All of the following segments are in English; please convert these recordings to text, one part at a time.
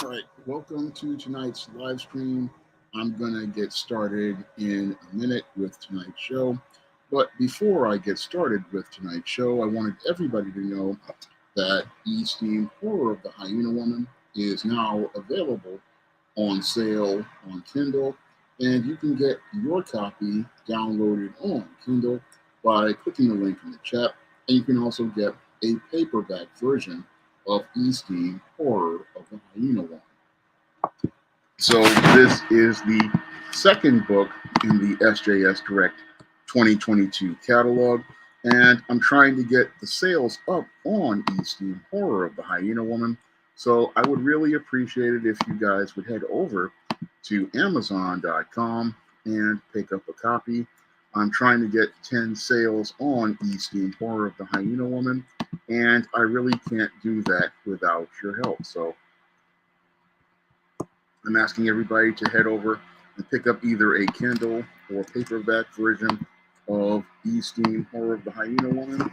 All right, welcome to tonight's live stream. I'm going to get started in a minute with tonight's show. But before I get started with tonight's show, I wanted everybody to know that Esteem Horror of the Hyena Woman is now available on sale on Kindle, and you can get your copy downloaded on Kindle by clicking the link in the chat, and you can also get a paperback version of Esteem Horror of the Hyena Woman. So this is the second book in the SJS Direct 2022 catalog, and I'm trying to get the sales up on Esteem Horror of the Hyena Woman. So I would really appreciate it if you guys would head over to Amazon.com and pick up a copy. I'm trying to get 10 sales on Esteem Horror of the Hyena Woman, and I really can't do that without your help. So I'm asking everybody to head over and pick up either a Kindle or paperback version of Esteem Horror of the Hyena Woman.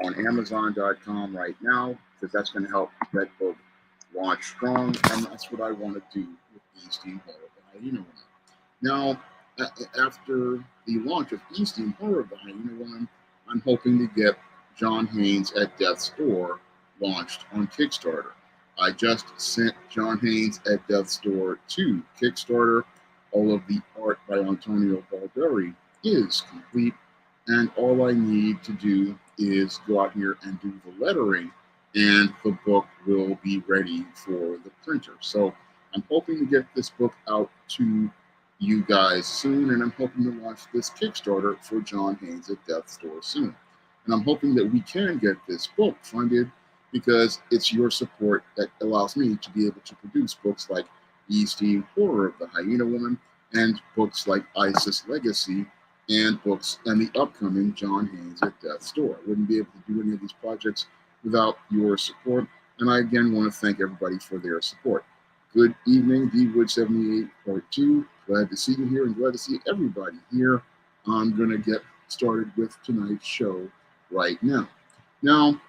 On Amazon.com right now, because that's going to help that book launch strong, and that's what I want to do with Esteem Horror of the Hyena Woman. Now, after the launch of Esteem Horror of the Hyena Woman, I'm hoping to get John Haynes at Death's Door launched on Kickstarter. I just sent John Haynes at Death's Door to Kickstarter. All of the art by Antonio Balderi is complete, and all I need to do is go out here and do the lettering, and the book will be ready for the printer. So I'm hoping to get this book out to you guys soon, and I'm hoping to launch this Kickstarter for John Haynes at Death's Door soon. And I'm hoping that we can get this book funded, because it's your support that allows me to be able to produce books like Esteem Horror of the Hyena Woman, and books like Isis Legacy, and books and the upcoming John Haynes at Death's Door. I wouldn't be able to do any of these projects without your support, and I again want to thank everybody for their support. Good evening, D-Wood78.2. Glad to see you here, and glad to see everybody here. I'm going to get started with tonight's show right now. Now,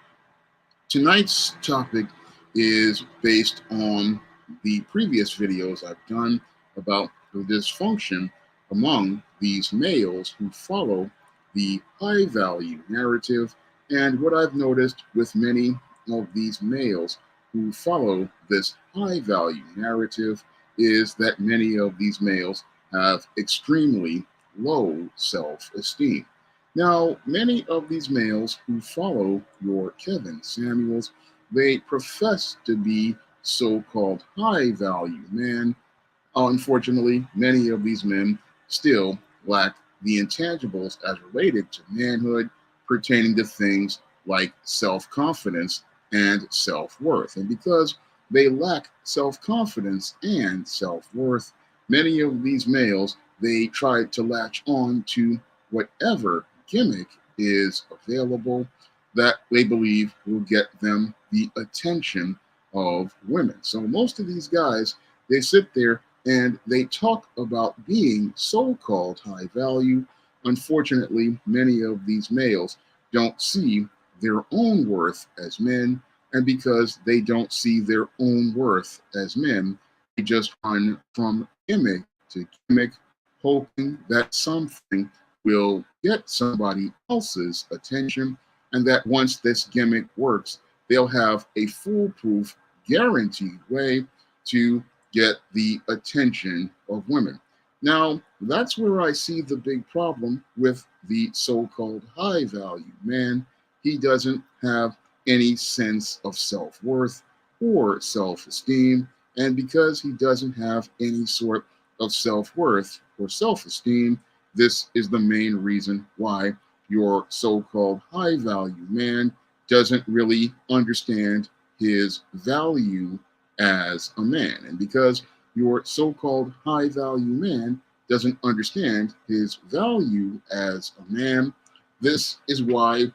tonight's topic is based on the previous videos I've done about the dysfunction among these males who follow the high value narrative, and what I've noticed with many of these males who follow this high value narrative is that many of these males have extremely low self-esteem. Now, many of these males who follow your Kevin Samuels, they profess to be so-called high-value men. Unfortunately, many of these men still lack the intangibles as related to manhood, pertaining to things like self-confidence and self-worth. And because they lack self-confidence and self-worth, many of these males, they try to latch on to whatever gimmick is available that they believe will get them the attention of women. So most of these guys, they sit there and they talk about being so-called high value. Unfortunately, many of these males don't see their own worth as men, and because they don't see their own worth as men, they just run from gimmick to gimmick, hoping that something will get somebody else's attention, and that once this gimmick works, they'll have a foolproof, guaranteed way to get the attention of women. Now, that's where I see the big problem with the so-called high-value man. He doesn't have any sense of self-worth or self-esteem, and because he doesn't have any sort of self-worth or self-esteem, this is the main reason why your so-called high-value man doesn't really understand his value as a man. And because your so-called high-value man doesn't understand his value as a man, this is why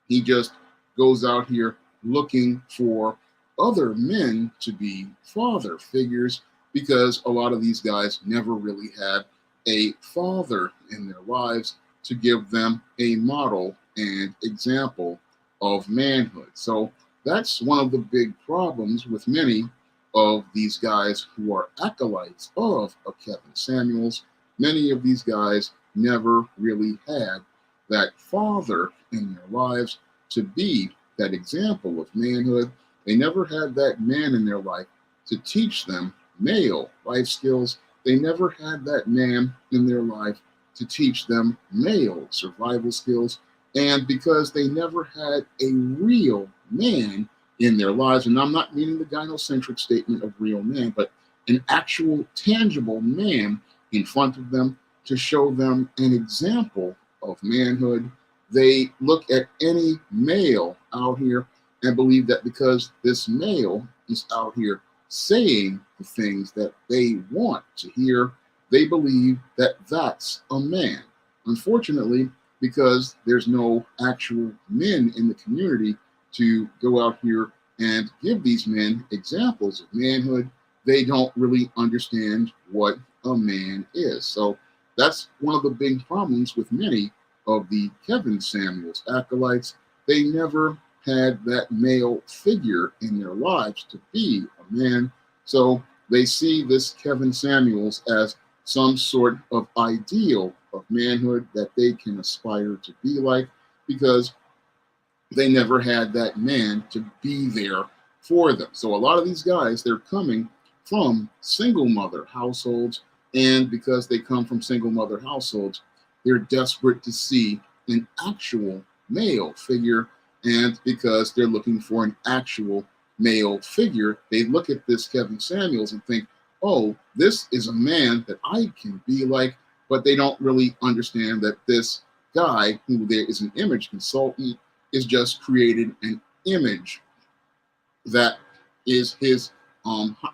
he just goes out here looking for other men to be father figures, because a lot of these guys never really had a father in their lives. to give them a model and example of manhood. So that's one of the big problems with many of these guys who are acolytes of a Kevin Samuels. Many of these guys never really had that father in their lives to be that example of manhood. They never had that man in their life to teach them male life skills. They never had that man in their life to teach them male survival skills. And because they never had a real man in their lives, and I'm not meaning the gynocentric statement of real man, but an actual tangible man in front of them to show them an example of manhood, they look at any male out here and believe that because this male is out here saying the things that they want to hear, they believe that that's a man. Unfortunately, because there's no actual men in the community to go out here and give these men examples of manhood, they don't really understand what a man is. So that's one of the big problems with many of the Kevin Samuels acolytes. They never had that male figure in their lives to be a man. So they see this Kevin Samuels as some sort of ideal of manhood that they can aspire to be like, because they never had that man to be there for them. So a lot of these guys, they're coming from single mother households, and because they come from single mother households, they're desperate to see an actual male figure. And because they're looking for an actual male figure, they look at this Kevin Samuels and think, oh, this is a man that I can be like. But they don't really understand that this guy, who there is an image consultant, is just created an image that is his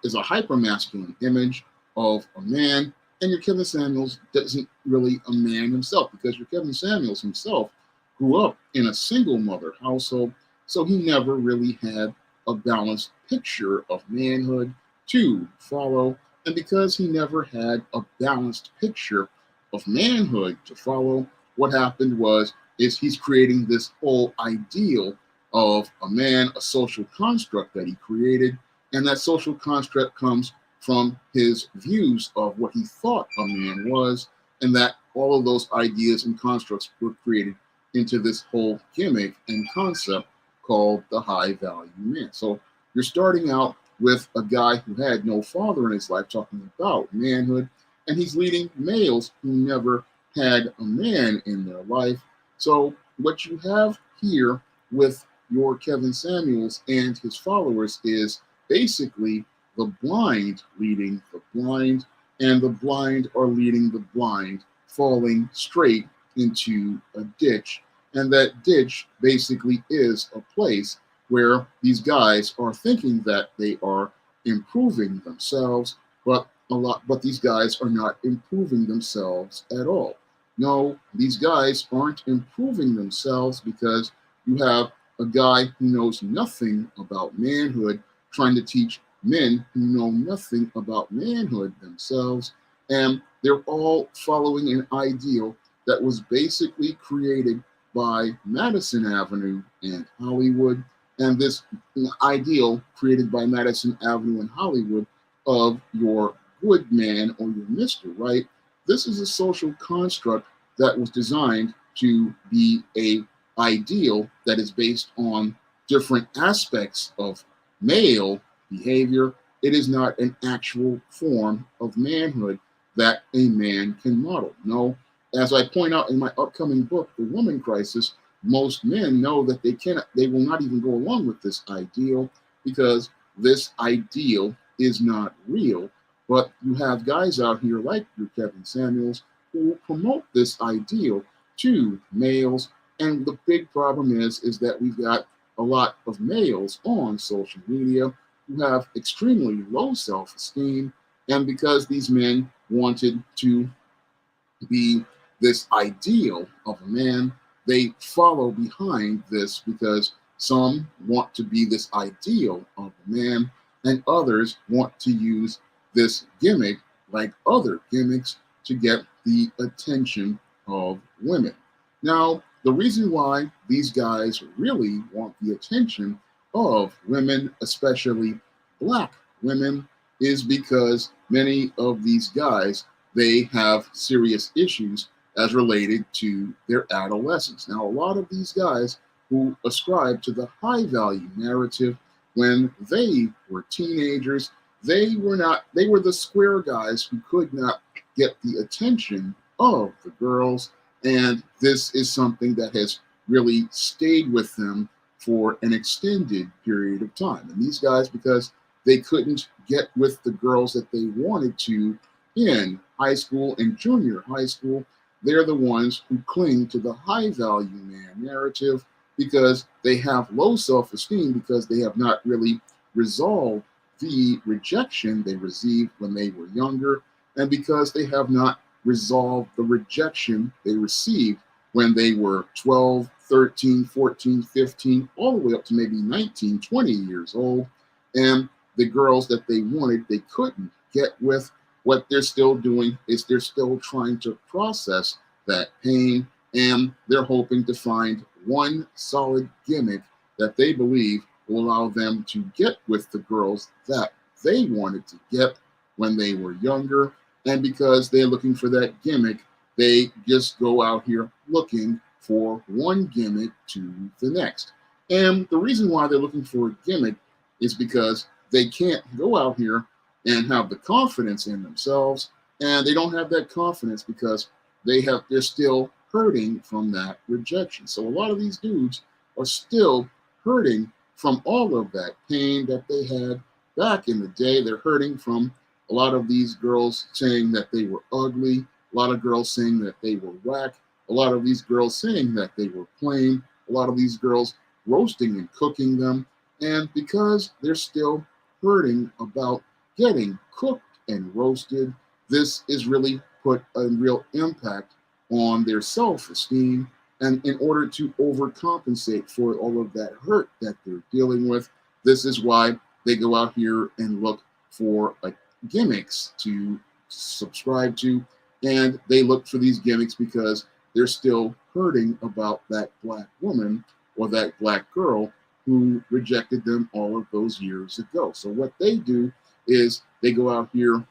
is a hypermasculine image of a man. And your Kevin Samuels isn't really a man himself, because your Kevin Samuels himself grew up in a single mother household, so he never really had a balanced picture of manhood to follow. And because he never had a balanced picture of manhood to follow, what happened was is he's creating this whole ideal of a man, a social construct that he created, and that social construct comes from his views of what he thought a man was, and that all of those ideas and constructs were created into this whole gimmick and concept called the high value man. So you're starting out with a guy who had no father in his life talking about manhood, and he's leading males who never had a man in their life. So what you have here with your Kevin Samuels and his followers is basically the blind leading the blind, and the blind are leading the blind, falling straight into a ditch. And that ditch basically is a place where these guys are thinking that they are improving themselves, but these guys are not improving themselves at all. No, these guys aren't improving themselves, because you have a guy who knows nothing about manhood trying to teach men who know nothing about manhood themselves, and they're all following an ideal that was basically created by Madison Avenue and Hollywood. And this ideal created by Madison Avenue and Hollywood of your good man or your Mr. Right, this is a social construct that was designed to be a ideal that is based on different aspects of male behavior. It is not an actual form of manhood that a man can model. No, as I point out in my upcoming book, The Woman Crisis, most men know that they will not even go along with this ideal, because this ideal is not real. But you have guys out here like your Kevin Samuels who promote this ideal to males. And the big problem is that we've got a lot of males on social media who have extremely low self-esteem. And because these men wanted to be this ideal of a man, they follow behind this, because some want to be this ideal of a man, and others want to use this gimmick like other gimmicks to get the attention of women. Now, the reason why these guys really want the attention of women, especially black women, is because many of these guys, they have serious issues as related to their adolescence. Now, a lot of these guys who ascribe to the high value narrative when they were teenagers, they were the square guys who could not get the attention of the girls. And this is something that has really stayed with them for an extended period of time. And these guys, because they couldn't get with the girls that they wanted to in high school and junior high school, they're the ones who cling to the high value man narrative because they have low self esteem because they have not really resolved the rejection they received when they were younger, and because they have not resolved the rejection they received when they were 12, 13, 14, 15, all the way up to maybe 19, 20 years old. And the girls that they wanted, they couldn't get with. What they're still doing is they're still trying to process that pain, and they're hoping to find one solid gimmick that they believe will allow them to get with the girls that they wanted to get when they were younger. And because they're looking for that gimmick, they just go out here looking for one gimmick to the next. And the reason why they're looking for a gimmick is because they can't go out here and have the confidence in themselves. And they don't have that confidence because they're still hurting from that rejection. So a lot of these dudes are still hurting from all of that pain that they had back in the day. They're hurting from a lot of these girls saying that they were ugly, a lot of girls saying that they were whack, a lot of these girls saying that they were plain, a lot of these girls roasting and cooking them. And because they're still hurting about getting cooked and roasted, this is really put a real impact on their self-esteem. And in order to overcompensate for all of that hurt that they're dealing with, this is why they go out here and look for gimmicks to subscribe to. And they look for these gimmicks because they're still hurting about that black woman or that black girl who rejected them all of those years ago. So what they do is they go out here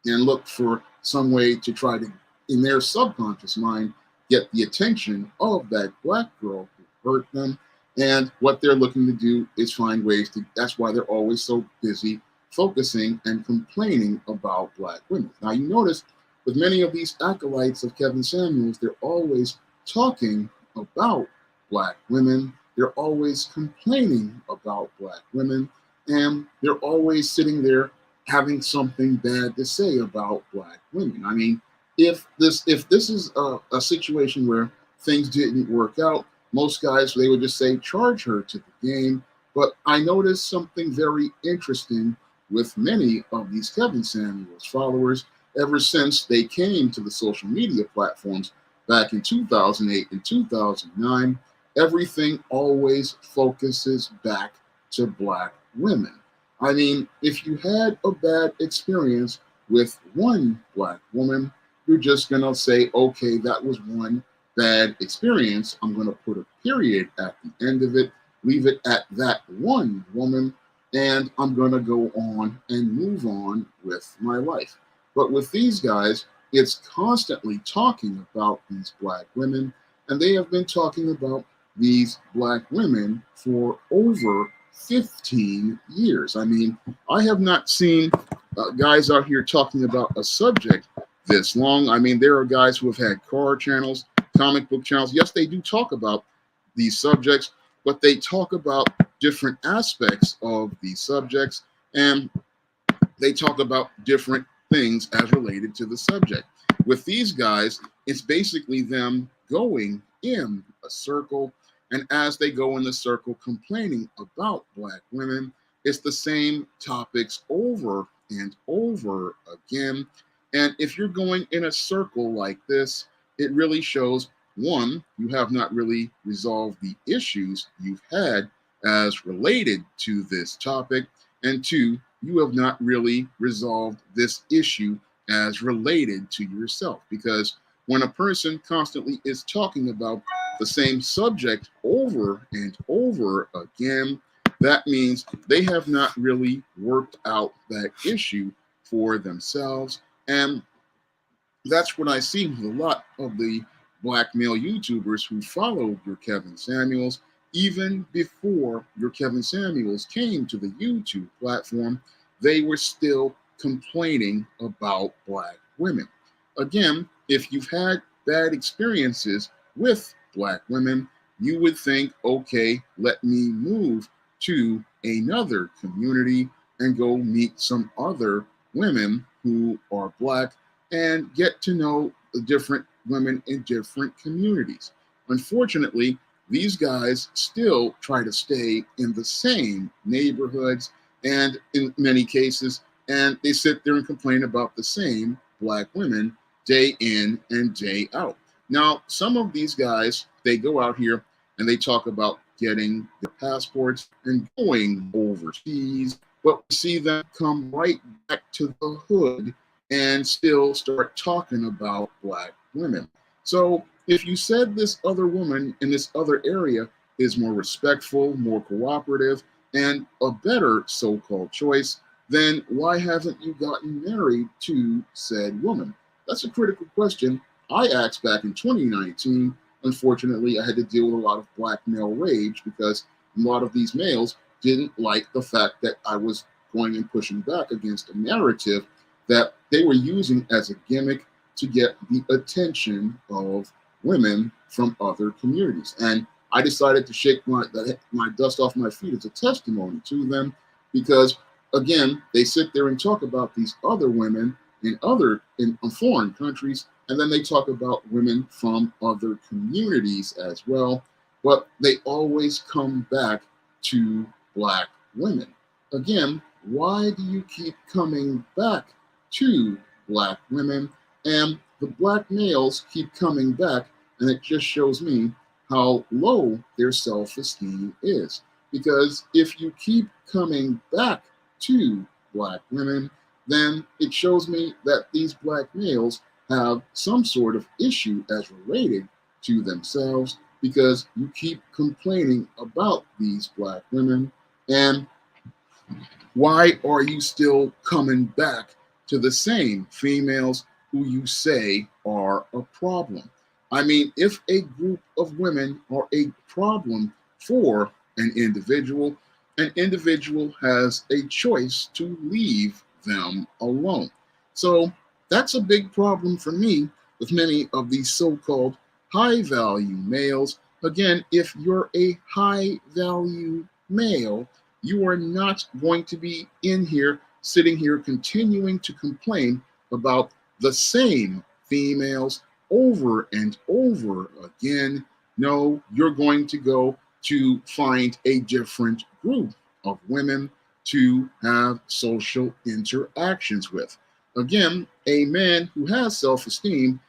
and look for some way to try to, in their subconscious mind, get the attention of that black girl who hurt them. And what they're looking to do is find ways to, that's why they're always so busy focusing and complaining about black women. Now you notice with many of these acolytes of Kevin Samuels, they're always talking about black women. They're always complaining about black women. And they're always sitting there having something bad to say about black women. I mean, if this is a situation where things didn't work out, most guys, they would just say, charge her to the game. But I noticed something very interesting with many of these Kevin Samuels followers ever since they came to the social media platforms back in 2008 and 2009. Everything always focuses back to black women. I mean, if you had a bad experience with one black woman, you're just going to say, okay, that was one bad experience. I'm going to put a period at the end of it, leave it at that one woman, and I'm going to go on and move on with my life. But with these guys, it's constantly talking about these black women, and they have been talking about these black women for over 15 years. I mean, I have not seen guys out here talking about a subject this long. I mean, there are guys who have had car channels, comic book channels. Yes, they do talk about these subjects, but they talk about different aspects of these subjects, and they talk about different things as related to the subject. With these guys, it's basically them going in a circle, and as they go in the circle complaining about black women, it's the same topics over and over again. And if you're going in a circle like this, it really shows, one, you have not really resolved the issues you've had as related to this topic, and two, you have not really resolved this issue as related to yourself. Because when a person constantly is talking about the same subject over and over again, that means they have not really worked out that issue for themselves. And that's what I see with a lot of the black male YouTubers who followed your Kevin Samuels. Even before your Kevin Samuels came to the YouTube platform, they were still complaining about black women. Again, if you've had bad experiences with black women, you would think, okay, let me move to another community and go meet some other women who are black and get to know the different women in different communities. Unfortunately, these guys still try to stay in the same neighborhoods and in many cases, and they sit there and complain about the same black women day in and day out. Now, some of these guys, they go out here and they talk about getting their passports and going overseas, but we see them come right back to the hood and still start talking about black women. So if you said this other woman in this other area is more respectful, more cooperative, and a better so-called choice, then why haven't you gotten married to said woman? That's a critical question I asked back in 2019. Unfortunately, I had to deal with a lot of black male rage because a lot of these males didn't like the fact that I was going and pushing back against a narrative that they were using as a gimmick to get the attention of women from other communities. And I decided to shake my dust off my feet as a testimony to them because, again, they sit there and talk about these other women in foreign countries, and then they talk about women from other communities as well, but they always come back to black women. Again, why do you keep coming back to black women? And the black males keep coming back, and it just shows me how low their self-esteem is. Because if you keep coming back to black women, then it shows me that these black males have some sort of issue as related to themselves because you keep complaining about these black women. And why are you still coming back to the same females who you say are a problem? I mean, if a group of women are a problem for an individual has a choice to leave them alone. So that's a big problem for me with many of these so-called high value males. Again, if you're a high value male, you are not going to be in here, sitting here, continuing to complain about the same females over and over again. No, you're going to go to find a different group of women to have social interactions with. Again, a man who has self-esteem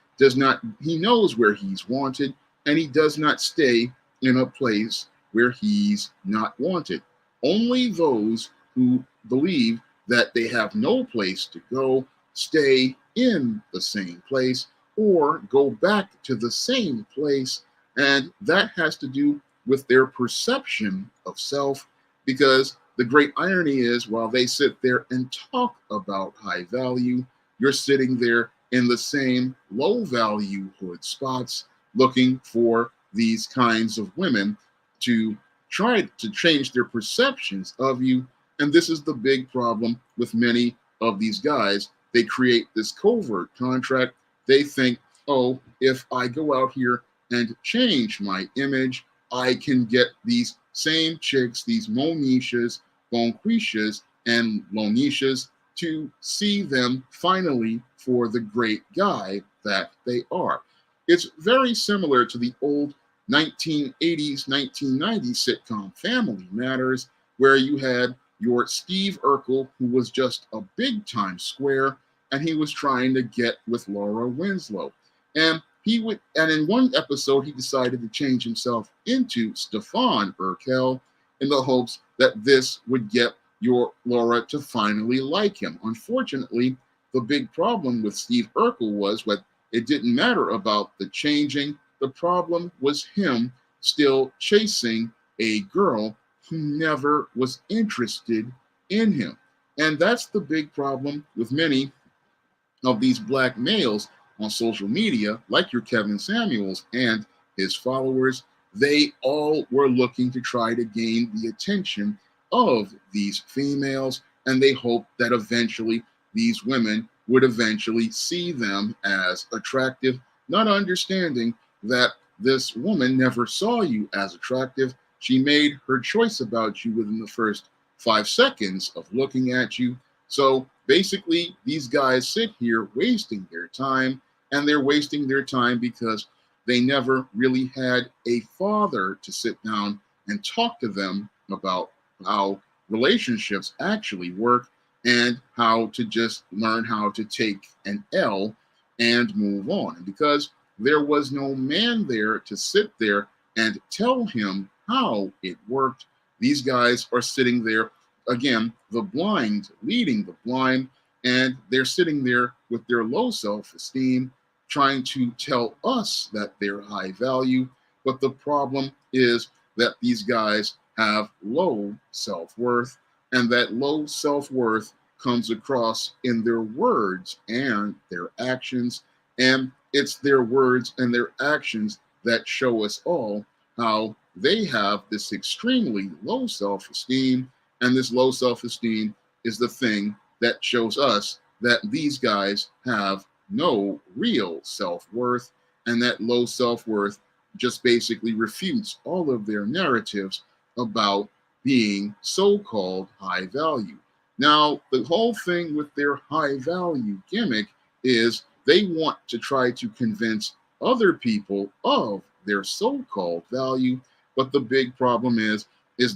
he knows where he's wanted, and he does not stay in a place where he's not wanted. Only those who believe that they have no place to go stay in the same place or go back to the same place. And that has to do with their perception of self, because the great irony is while they sit there and talk about high value, you're sitting there in the same low value hood spots looking for these kinds of women to try to change their perceptions of you. And this is the big problem with many of these guys. They create this covert contract. They think, oh, if I go out here and change my image, I can get these same chicks, these Monishas, Bonquishas, and Lonishas to see them finally for the great guy that they are. It's very similar to the old 1980s, 1990s sitcom Family Matters, where you had your Steve Urkel, who was just a big time square, and he was trying to get with Laura Winslow. And in one episode, he decided to change himself into Stefan Urkel in the hopes that this would get your Laura to finally like him. Unfortunately, the big problem with Steve Urkel was It didn't matter about the changing. The problem was him still chasing a girl who never was interested in him. And that's the big problem with many of these black males on social media, like your Kevin Samuels and his followers. They all were looking to try to gain the attention of these females, and they hoped that eventually these women would eventually see them as attractive, not understanding that this woman never saw you as attractive. She made her choice about you within the first 5 seconds of looking at you. So basically, these guys sit here wasting their time, and they're wasting their time because they never really had a father to sit down and talk to them about how relationships actually work and how to just learn how to take an L and move on. And because there was no man there to sit there and tell him how it worked, these guys are sitting there again, the blind leading the blind, and they're sitting there with their low self-esteem, trying to tell us that they're high value. But the problem is that these guys have low self-worth, and that low self-worth comes across in their words and their actions. And it's their words and their actions that show us all how they have this extremely low self-esteem, and this low self-esteem is the thing that shows us that these guys have no real self-worth, and that low self-worth just basically refutes all of their narratives about being so-called high value. Now, the whole thing with their high value gimmick is they want to try to convince other people of their so-called value, but the big problem is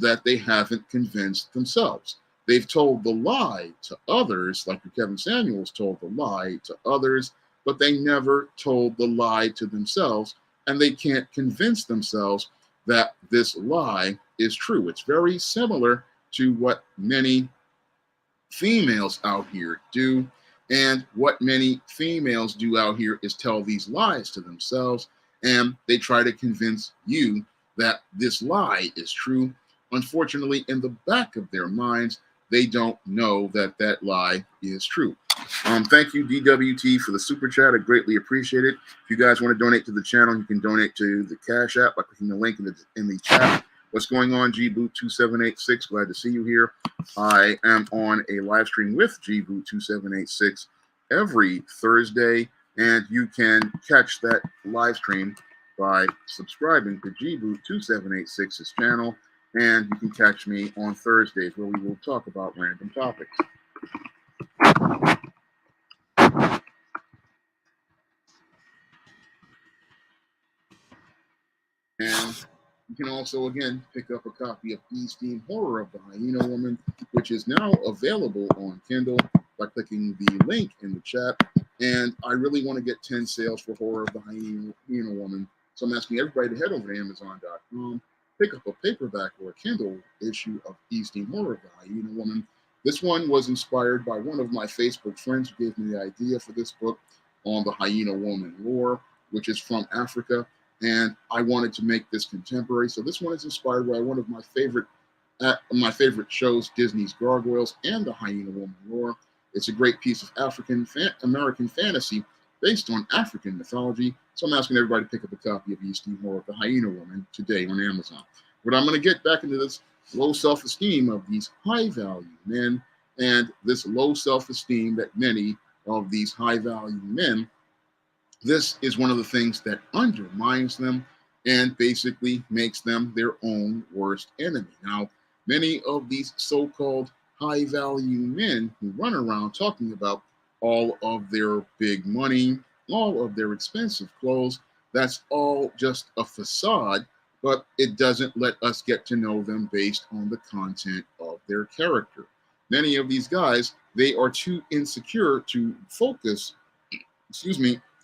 that they haven't convinced themselves. They've told the lie to others, like Kevin Samuels told the lie to others, but they never told the lie to themselves, and they can't convince themselves that this lie is true. It's very similar to what many females out here do. And what many females do out here is tell these lies to themselves, and they try to convince you that this lie is true. Unfortunately, in the back of their minds, they don't know that that lie is true. Thank you, DWT, for the super chat. I greatly appreciate it. If you guys want to donate to the channel, you can donate to the Cash App by clicking the link in the chat. What's going on, GBoot2786? Glad to see you here. I am on a live stream with GBoot2786 every Thursday, and you can catch that live stream by subscribing to GBoot2786's channel, and you can catch me on Thursdays where we will talk about random topics. And you can also, again, pick up a copy of Esteem Horror of the Hyena Woman, which is now available on Kindle by clicking the link in the chat. And I really want to get 10 sales for Horror of the Hyena Woman. So I'm asking everybody to head over to Amazon.com, pick up a paperback or a Kindle issue of Esteem Horror of the Hyena Woman. This one was inspired by one of my Facebook friends who gave me the idea for this book on the Hyena Woman lore, which is from Africa. And I wanted to make this contemporary. So this one is inspired by one of my favorite shows, Disney's Gargoyles and the Hyena Woman lore. It's a great piece of American fantasy based on African mythology. So I'm asking everybody to pick up a copy of Esteem Horror of the Hyena Woman today on Amazon. But I'm going to get back into this low self-esteem of these high-value men, and this low self-esteem that many of these high-value men, this is one of the things that undermines them and basically makes them their own worst enemy. Now, many of these so-called high-value men who run around talking about all of their big money, all of their expensive clothes, that's all just a facade, but it doesn't let us get to know them based on the content of their character. Many of these guys, they are too insecure to focus,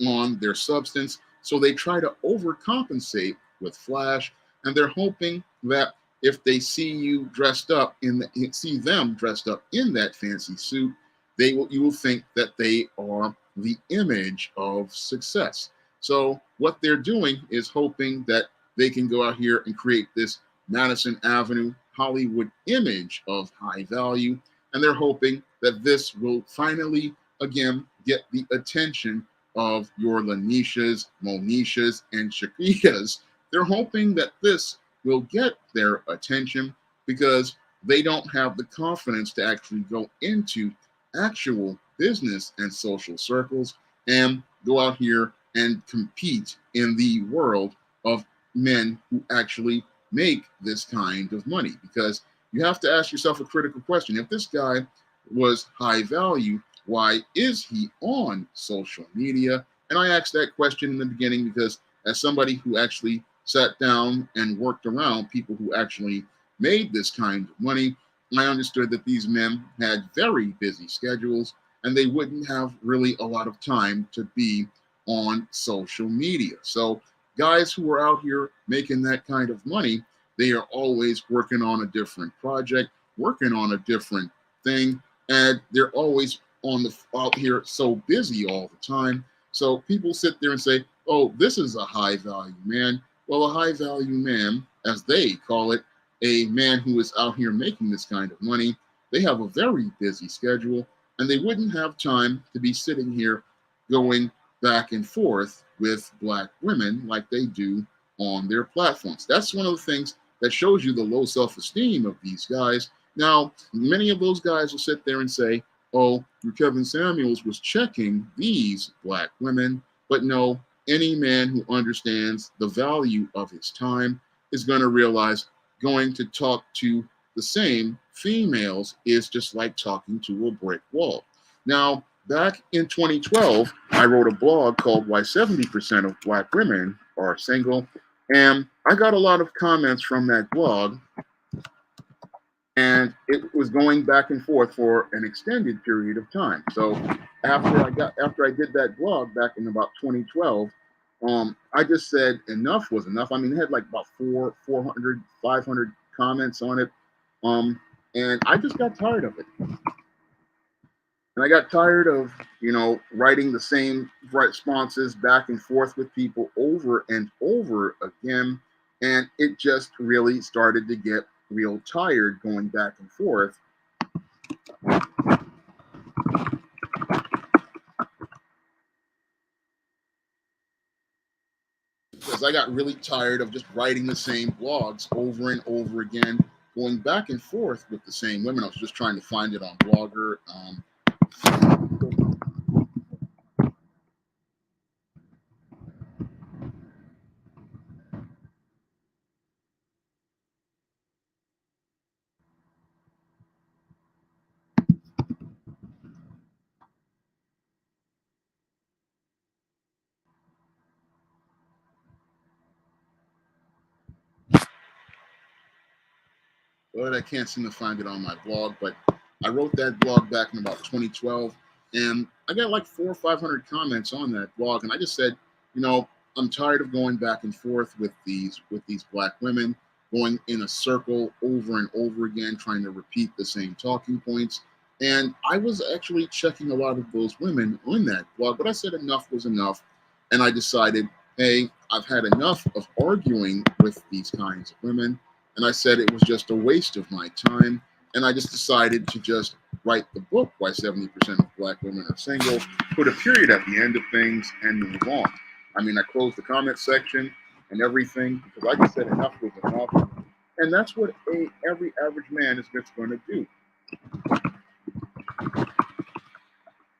on their substance, so they try to overcompensate with flash, and they're hoping that if they see them dressed up in that fancy suit, you will think that they are the image of success. So what they're doing is hoping that they can go out here and create this Madison Avenue Hollywood image of high value. And they're hoping that this will finally, again, get the attention of your Lanishas, Monishas, and Shakias. They're hoping that this will get their attention because they don't have the confidence to actually go into actual business and social circles and go out here and compete in the world of men who actually make this kind of money. Because you have to ask yourself a critical question. If this guy was high value, why is he on social media? And I asked that question in the beginning because as somebody who actually sat down and worked around people who actually made this kind of money, I understood that these men had very busy schedules and they wouldn't have really a lot of time to be on social media. So guys who are out here making that kind of money, they are always working on a different project, working on a different thing, and they're always on the out here so busy all the time. So people sit there and say, "Oh, this is a high value man." Well, a high value man, as they call it, a man who is out here making this kind of money, they have a very busy schedule, and they wouldn't have time to be sitting here going back and forth with black women like they do on their platforms. That's one of the things that shows you the low self-esteem of these guys. Now, many of those guys will sit there and say, "Oh, Kevin Samuels was checking these black women," but no, any man who understands the value of his time is going to realize going to talk to the same females is just like talking to a brick wall. Now, back in 2012, I wrote a blog called Why 70% of Black Women Are Single. And I got a lot of comments from that blog. And it was going back and forth for an extended period of time. So after I did that blog back in about 2012, I just said enough was enough. I mean, it had like about 400, 500 comments on it. And I just got tired of it. And I got tired of, writing the same responses back and forth with people over and over again. And it just really started to get real tired going back and forth. Because I got really tired of just writing the same blogs over and over again, going back and forth with the same women. I was just trying to find it on Blogger. But I can't seem to find it on my blog. But I wrote that blog back in about 2012, and I got like 400 or 500 comments on that blog. And I just said, I'm tired of going back and forth with these black women, going in a circle over and over again, trying to repeat the same talking points. And I was actually checking a lot of those women on that blog, but I said enough was enough, and I decided, hey, I've had enough of arguing with these kinds of women. And I said it was just a waste of my time. And I just decided to just write the book, Why 70% of Black Women Are Single, put a period at the end of things, and move on. I mean, I closed the comment section and everything because I just said enough was enough. And that's what every average man is just going to do.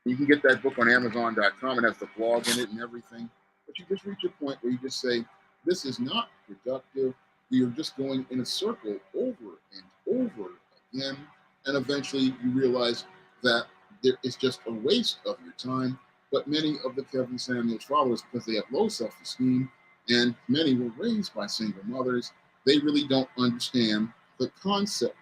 You can get that book on Amazon.com. It has the blog in it and everything. But you just reach a point where you just say, this is not productive. You're just going in a circle over and over again. And eventually you realize that it's just a waste of your time. But many of the Kevin Samuels followers, because they have low self-esteem, and many were raised by single mothers, they really don't understand the concept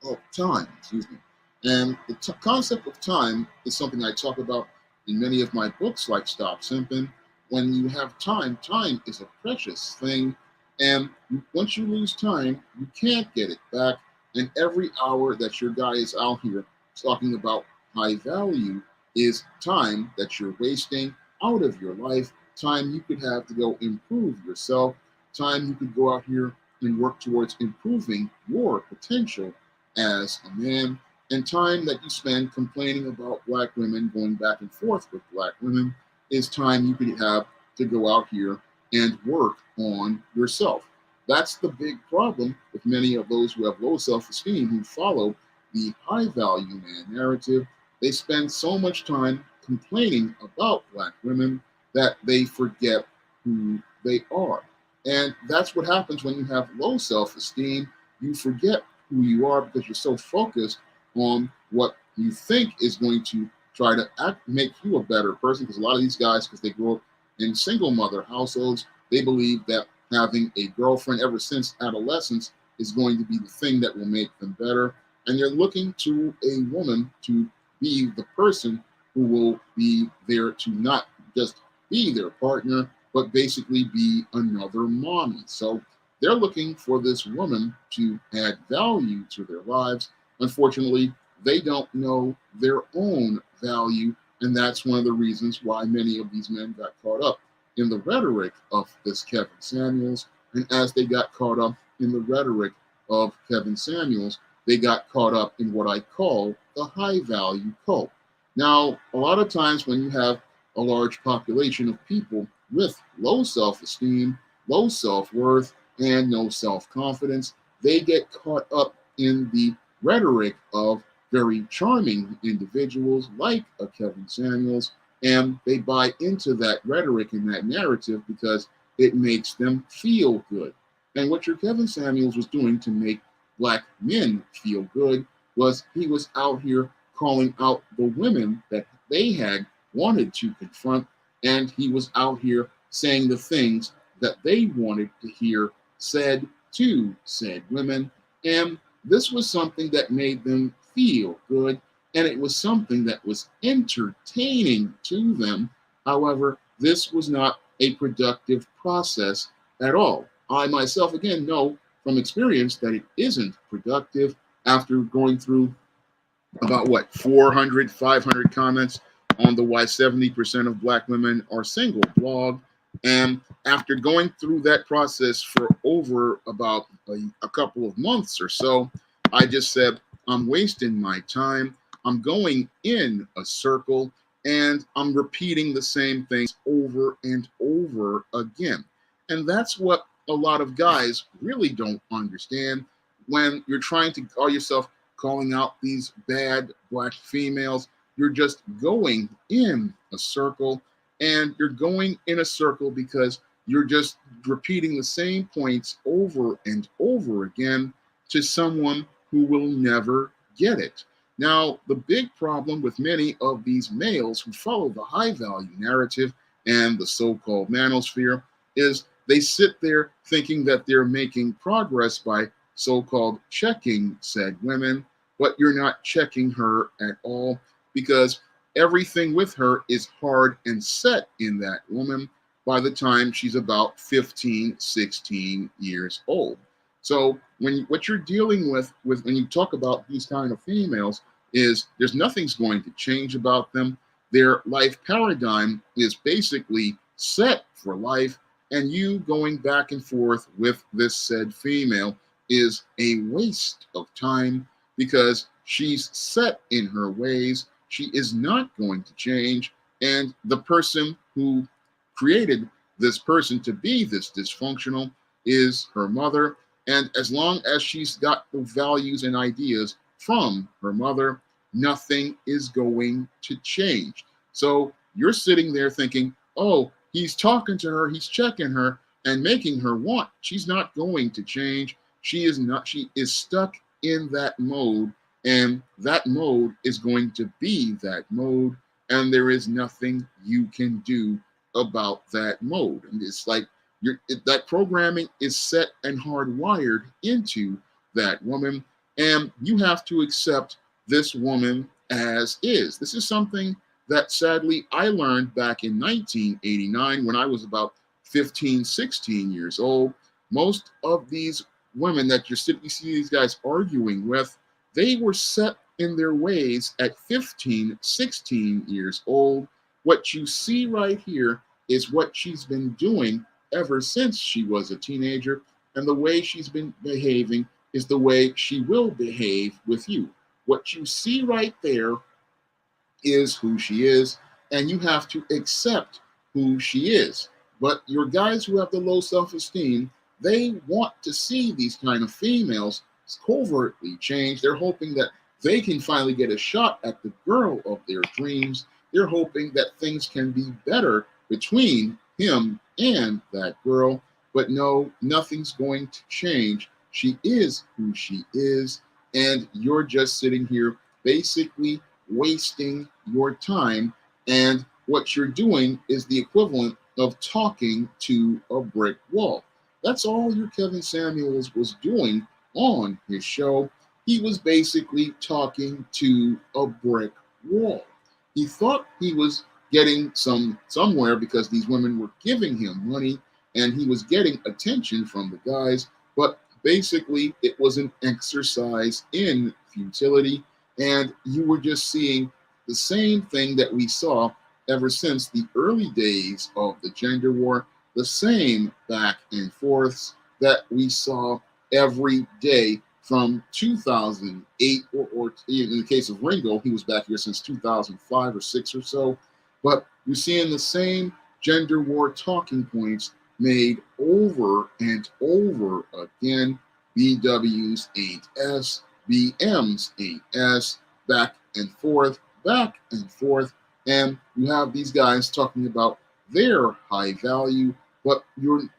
of time. Excuse me. And the concept of time is something I talk about in many of my books, like Stop Simping. When you have time, time is a precious thing. And once you lose time, you can't get it back. And every hour that your guy is out here talking about high value is time that you're wasting out of your life, time you could have to go improve yourself, time you could go out here and work towards improving your potential as a man, and time that you spend complaining about black women, going back and forth with black women, is time you could have to go out here and work on yourself. That's the big problem with many of those who have low self-esteem, who follow the high value man narrative. They spend so much time complaining about black women that they forget who they are. And that's what happens when you have low self-esteem. You forget who you are because you're so focused on what you think is going to try to make you a better person. Because a lot of these guys, because they grow up in single mother households, they believe that having a girlfriend ever since adolescence is going to be the thing that will make them better. And they're looking to a woman to be the person who will be there to not just be their partner, but basically be another mommy. So they're looking for this woman to add value to their lives. Unfortunately, they don't know their own value. And that's one of the reasons why many of these men got caught up in the rhetoric of this Kevin Samuels. And as they got caught up in the rhetoric of Kevin Samuels, they got caught up in what I call the high value cult. Now, a lot of times when you have a large population of people with low self-esteem, low self-worth, and no self-confidence, they get caught up in the rhetoric of very charming individuals like a Kevin Samuels, and they buy into that rhetoric and that narrative because it makes them feel good. And what your Kevin Samuels was doing to make black men feel good was he was out here calling out the women that they had wanted to confront, and he was out here saying the things that they wanted to hear said to said women. And this was something that made them feel good, and it was something that was entertaining to them. However, this was not a productive process at all. I myself, again, know from experience that it isn't productive. After going through about what, 400, 500 comments on the Why 70% of Black Women Are Single blog. And after going through that process for over about a couple of months or so, I just said, I'm wasting my time. I'm going in a circle and I'm repeating the same things over and over again. And that's what a lot of guys really don't understand when you're trying to call yourself calling out these bad black females. You're just going in a circle, and you're going in a circle because you're just repeating the same points over and over again to someone who will never get it. Now, the big problem with many of these males who follow the high value narrative and the so-called manosphere is they sit there thinking that they're making progress by so-called checking said women, but you're not checking her at all, because everything with her is hard and set in that woman by the time she's about 15, 16 years old. So what you're dealing with when you talk about these kind of females is there's nothing's going to change about them. Their life paradigm is basically set for life, and you going back and forth with this said female is a waste of time because she's set in her ways. She is not going to change. And the person who created this person to be this dysfunctional is her mother. And as long as she's got the values and ideas from her mother, nothing is going to change. So you're sitting there thinking, oh, he's talking to her, he's checking her and making her want. She's not going to change. She is not. She is stuck in that mode, and that mode is going to be that mode, and there is nothing you can do about that mode. And it's like that programming is set and hardwired into that woman, and you have to accept this woman as is. This is something that sadly I learned back in 1989 when I was about 15, 16 years old. Most of these women that you see these guys arguing with, they were set in their ways at 15, 16 years old. What you see right here is what she's been doing ever since she was a teenager, and the way she's been behaving is the way she will behave with you. What you see right there is who she is, and you have to accept who she is. But your guys who have the low self-esteem, they want to see these kind of females covertly change. They're hoping that they can finally get a shot at the girl of their dreams. They're hoping that things can be better between him and that girl. But no, nothing's going to change. She is who she is, and you're just sitting here basically wasting your time. And what you're doing is the equivalent of talking to a brick wall. That's all your Kevin Samuels was doing on his show. He was basically talking to a brick wall. He thought he was getting somewhere because these women were giving him money and he was getting attention from the guys, but basically it was an exercise in futility, and you were just seeing the same thing that we saw ever since the early days of the gender war, the same back and forths that we saw every day from 2008, or in the case of Ringo, he was back here since 2005 or 6 or so. But you're seeing the same gender war talking points made over and over again. BWs ain't S, BMs ain't S, back and forth, and you have these guys talking about their high value, but you've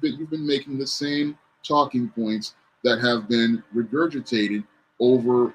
been making the same talking points that have been regurgitated over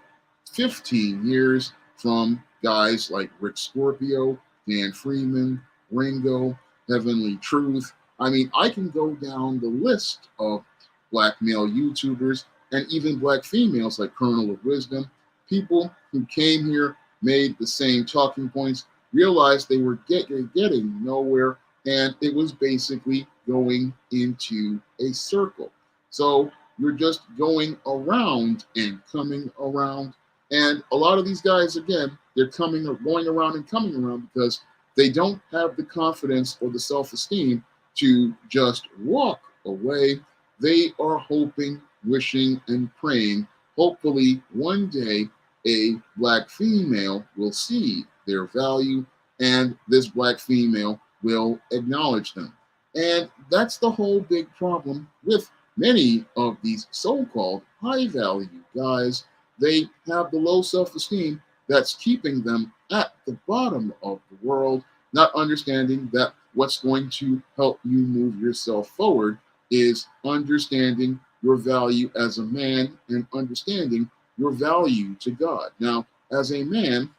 15 years from guys like Rick Scorpio, Dan Freeman, Ringo, Heavenly Truth. I mean, I can go down the list of black male YouTubers and even black females like Kernel of Wisdom, people who came here, made the same talking points, realized they were getting nowhere, and it was basically going into a circle. So you're just going around and coming around. And a lot of these guys, again, they're going around and coming around because they don't have the confidence or the self-esteem to just walk away. They are hoping, wishing, and praying. Hopefully, one day, a black female will see their value, and this black female will acknowledge them. And that's the whole big problem with many of these so-called high-value guys. They have the low self-esteem that's keeping them at the bottom of the world, not understanding that what's going to help you move yourself forward is understanding your value as a man and understanding your value to God. Now, as a man,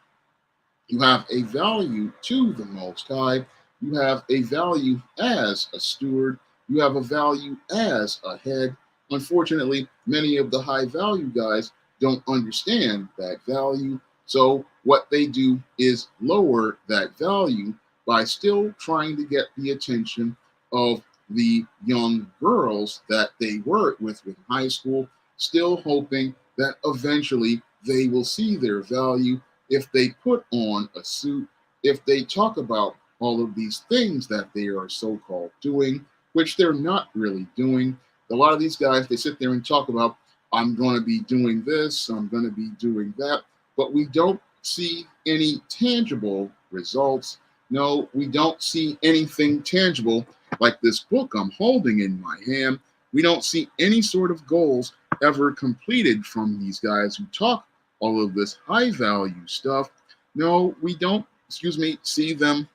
you have a value to the Most High. You have a value as a steward. You have a value as a head. Unfortunately, many of the high value guys don't understand that value. So what they do is lower that value by still trying to get the attention of the young girls that they were with in high school, still hoping that eventually they will see their value if they put on a suit, if they talk about all of these things that they are so-called doing, which they're not really doing. A lot of these guys, they sit there and talk about, I'm going to be doing this, I'm going to be doing that, but we don't see any tangible results. No, we don't see anything tangible like this book I'm holding in my hand. We don't see any sort of goals ever completed from these guys who talk all of this high value stuff. No, we don't, see them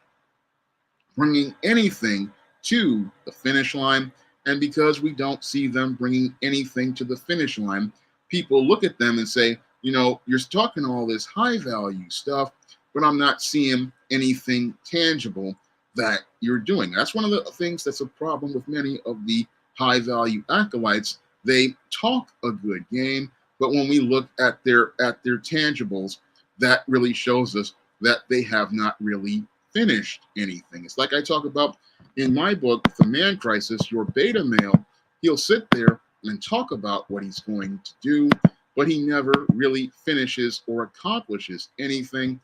bringing anything to the finish line. And because we don't see them bringing anything to the finish line, people look at them and say, you're talking all this high value stuff, but I'm not seeing anything tangible that you're doing. That's one of the things that's a problem with many of the high value acolytes. They talk a good game, but when we look at their tangibles, that really shows us that they have not really finished anything. It's like I talk about in my book, The Man Crisis. Your beta male, he'll sit there and talk about what he's going to do. but he never really finishes or accomplishes anything.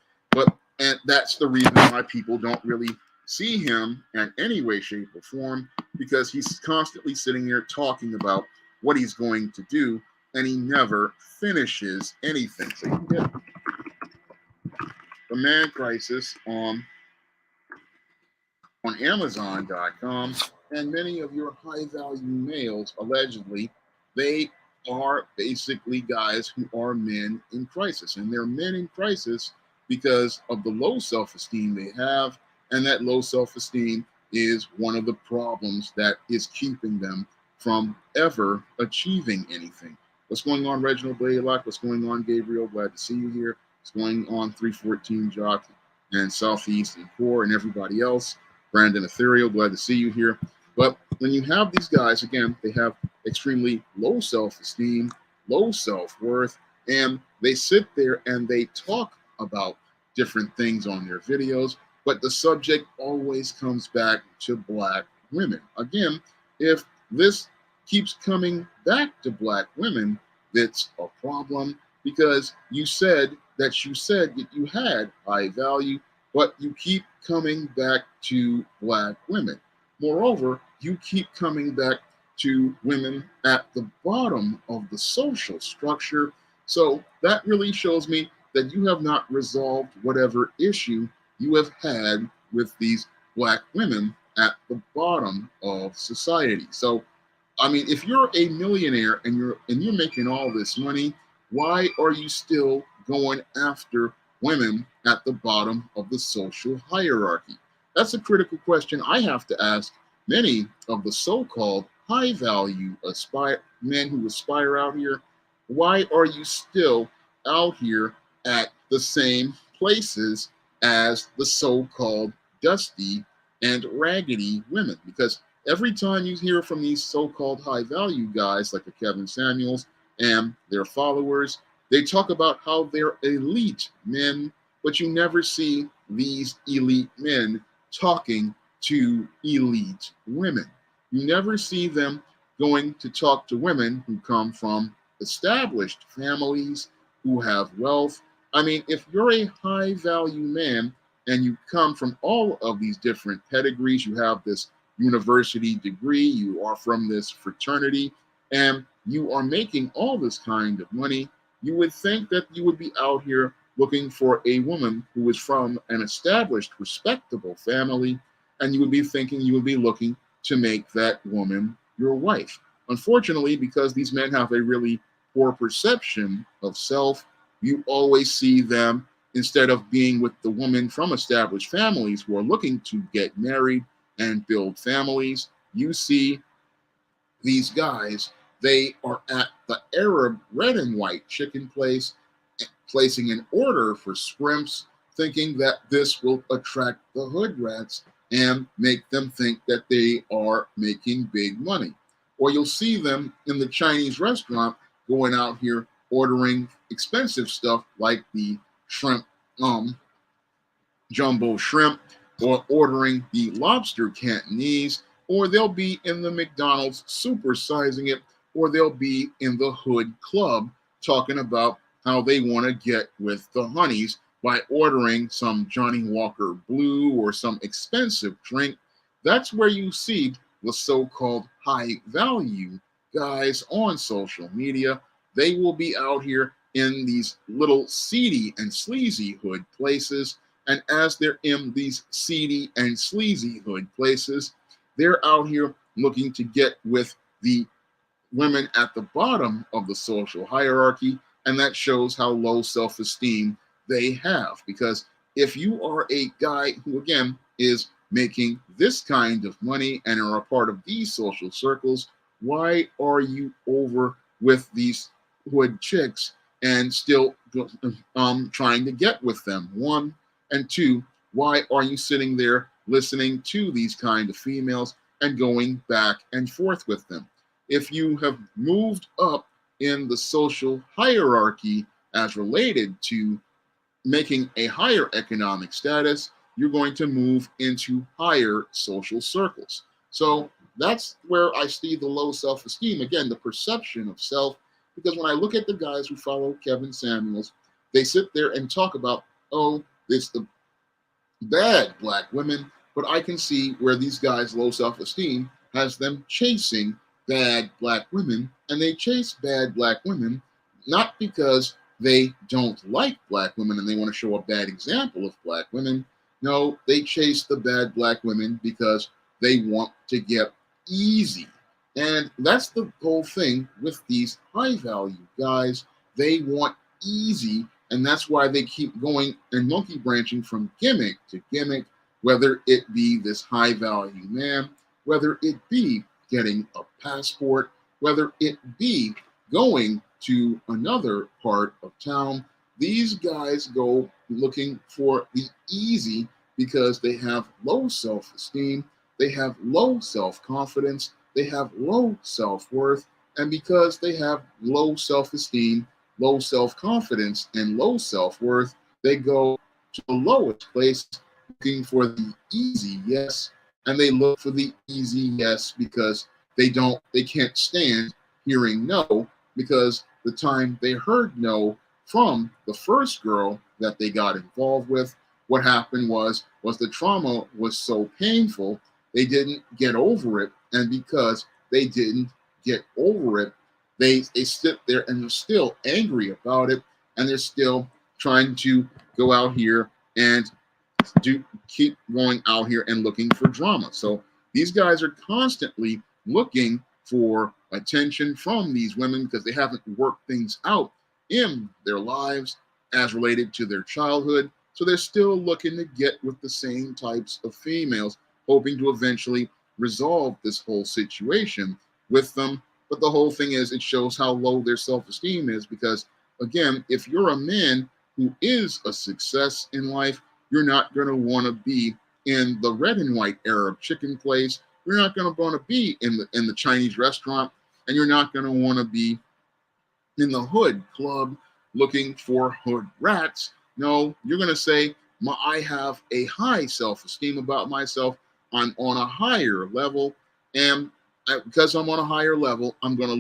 And that's the reason why people don't really see him in any way, shape, or form, because he's constantly sitting there talking about what he's going to do, and he never finishes anything. So you get The Man Crisis on Amazon.com, and many of your high value males, allegedly, they are basically guys who are men in crisis. And they're men in crisis because of the low self esteem they have. And that low self esteem is one of the problems that is keeping them from ever achieving anything. What's going on, Reginald Blaylock? What's going on, Gabriel? Glad to see you here. What's going on, 314 Jock and Southeast and Core and everybody else? Brandon Ethereal, glad to see you here. But when you have these guys, again, they have extremely low self-esteem, low self-worth, and they sit there and they talk about different things on their videos, but the subject always comes back to black women. Again, if this keeps coming back to black women, that's a problem, because you said that you had high value, but you keep coming back to black women. Moreover, you keep coming back to women at the bottom of the social structure. So that really shows me that you have not resolved whatever issue you have had with these black women at the bottom of society. So, I mean, if you're a millionaire and you're making all this money, why are you still going after women at the bottom of the social hierarchy? That's a critical question I have to ask many of the so-called high-value men who aspire out here. Why are you still out here at the same places as the so-called dusty and raggedy women? Because every time you hear from these so-called high-value guys like a Kevin Samuels and their followers, they talk about how they're elite men, but you never see these elite men talking to elite women. You never see them going to talk to women who come from established families, who have wealth. I mean, if you're a high value man and you come from all of these different pedigrees, you have this university degree, you are from this fraternity, and you are making all this kind of money, you would think that you would be out here looking for a woman who is from an established, respectable family, and you would be thinking you would be looking to make that woman your wife. Unfortunately, because these men have a really poor perception of self, you always see them, instead of being with the women from established families who are looking to get married and build families, you see these guys, they are at the Arab red and white chicken place, placing an order for scrimps, thinking that this will attract the hood rats and make them think that they are making big money. Or you'll see them in the Chinese restaurant going out here ordering expensive stuff like the shrimp, jumbo shrimp, or ordering the lobster Cantonese, or they'll be in the McDonald's supersizing it, or they'll be in the hood club talking about how they want to get with the honeys by ordering some Johnny Walker Blue or some expensive drink. That's where you see the so-called high value guys on social media. They will be out here in these little seedy and sleazy hood places. And as they're in these seedy and sleazy hood places, they're out here looking to get with the women at the bottom of the social hierarchy. And that shows how low self-esteem they have. Because if you are a guy who, again, is making this kind of money and are a part of these social circles, why are you over with these hood chicks and still trying to get with them? One, and two, why are you sitting there listening to these kind of females and going back and forth with them? If you have moved up in the social hierarchy as related to making a higher economic status, you're going to move into higher social circles. So that's where I see the low self-esteem. Again, the perception of self Because when I look at the guys who follow Kevin Samuels, they sit there and talk about, oh, it's the bad black women, but I can see where these guys' low self-esteem has them chasing bad black women, and they chase bad black women not because they don't like black women and they want to show a bad example of black women. No, they chase the bad black women because they want to get easy. And that's the whole thing with these high value guys. They want easy, and that's why they keep going and monkey branching from gimmick to gimmick, whether it be this high value man, whether it be getting a passport, whether it be going to another part of town. These guys go looking for the easy because they have low self esteem, they have low self confidence, they have low self worth, and because they have low self esteem, low self confidence, and low self worth, they go to the lowest place looking for the easy yes, and they look for the easy yes because they can't stand hearing no, because the time they heard no from the first girl that they got involved with, what happened was the trauma was so painful they didn't get over it, and because they didn't get over it, they sit there and they're still angry about it, and they're still trying to go out here and keep going out here and looking for drama. So these guys are constantly looking for attention from these women because they haven't worked things out in their lives as related to their childhood. So they're still looking to get with the same types of females, hoping to eventually resolve this whole situation with them. But the whole thing is, it shows how low their self-esteem is because, again, if you're a man who is a success in life, you're not going to want to be in the red and white Arab chicken place. You're not going to want to be in the Chinese restaurant, and you're not going to want to be in the hood club looking for hood rats. No, you're going to say, I have a high self-esteem about myself. I'm on a higher level, and because I'm on a higher level, I'm going to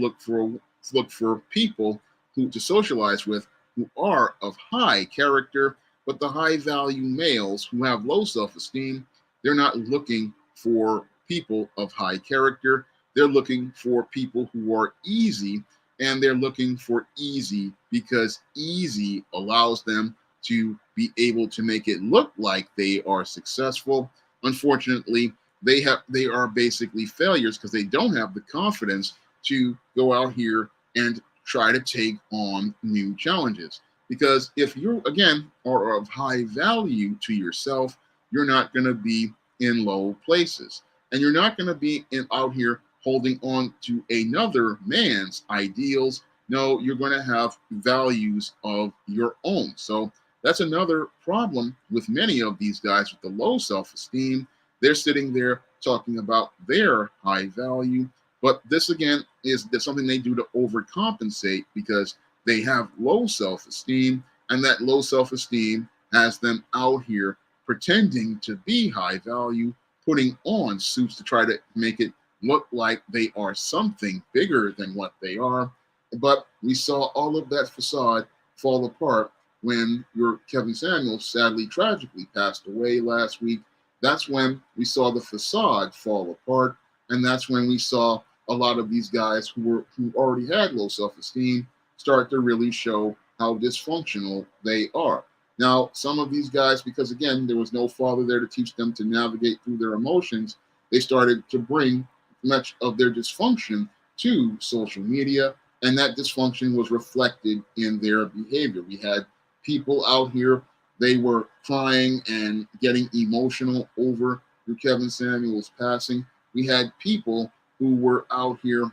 look for people who to socialize with who are of high character. But the high value males who have low self-esteem, they're not looking for people of high character. They're looking for people who are easy, and they're looking for easy because easy allows them to be able to make it look like they are successful. Unfortunately, they are basically failures because they don't have the confidence to go out here and try to take on new challenges. Because if you, again, are of high value to yourself, you're not going to be in low places. And you're not going to be out here holding on to another man's ideals. No, you're going to have values of your own. So that's another problem with many of these guys with the low self-esteem. They're sitting there talking about their high value. But this, again, is something they do to overcompensate because they have low self-esteem, and that low self-esteem has them out here pretending to be high value, putting on suits to try to make it look like they are something bigger than what they are. But we saw all of that facade fall apart when your Kevin Samuels sadly, tragically passed away last week. That's when we saw the facade fall apart, and that's when we saw a lot of these guys who already had low self-esteem start to really show how dysfunctional they are. Now, some of these guys, because again, there was no father there to teach them to navigate through their emotions, they started to bring much of their dysfunction to social media, and that dysfunction was reflected in their behavior. We had people out here, they were crying and getting emotional over Kevin Samuels passing. We had people who were out here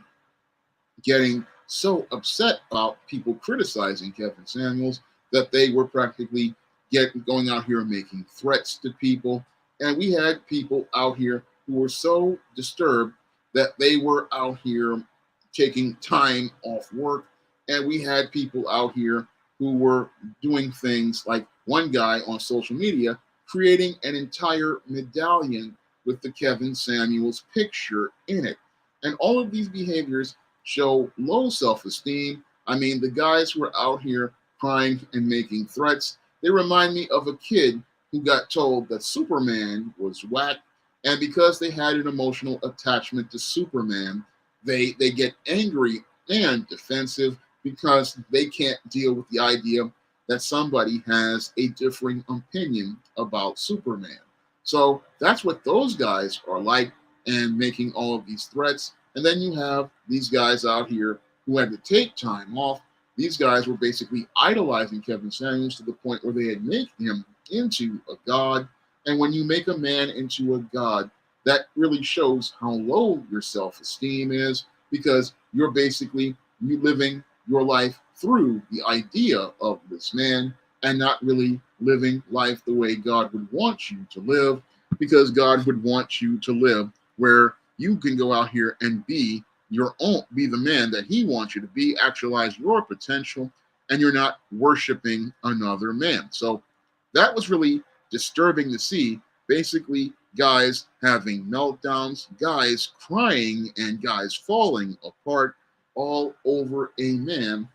getting so upset about people criticizing Kevin Samuels that they were practically going out here and making threats to people. And we had people out here who were so disturbed that they were out here taking time off work. And we had people out here who were doing things like one guy on social media creating an entire medallion with the Kevin Samuels picture in it. And all of these behaviors show low self-esteem, I mean, the guys who are out here crying and making threats, they remind me of a kid who got told that Superman was whack, and because they had an emotional attachment to Superman, they get angry and defensive because they can't deal with the idea that somebody has a differing opinion about Superman. So that's what those guys are like, and making all of these threats. And then you have these guys out here who had to take time off. These guys were basically idolizing Kevin Samuels to the point where they had made him into a god. And when you make a man into a god, that really shows how low your self-esteem is, because you're basically you living your life through the idea of this man and not really living life the way God would want you to live, because God would want you to live where you can go out here and be your own, be the man that he wants you to be, actualize your potential, and you're not worshiping another man. So that was really disturbing to see. Basically, guys having meltdowns, guys crying, and guys falling apart all over a man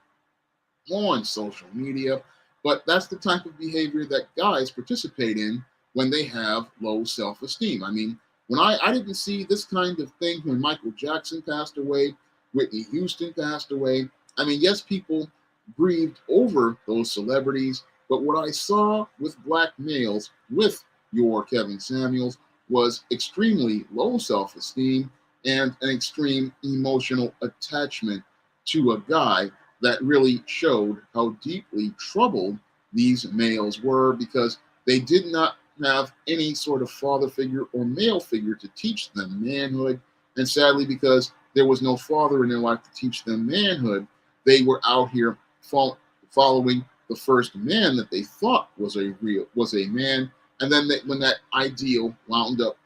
on social media. But that's the type of behavior that guys participate in when they have low self-esteem. I mean, when I didn't see this kind of thing when Michael Jackson passed away, Whitney Houston passed away. I mean, yes, people grieved over those celebrities, but what I saw with black males, with your Kevin Samuels, was extremely low self-esteem and an extreme emotional attachment to a guy that really showed how deeply troubled these males were, because they did not have any sort of father figure or male figure to teach them manhood. And sadly, because there was no father in their life to teach them manhood, they were out here following the first man that they thought was a man. And then when that ideal wound up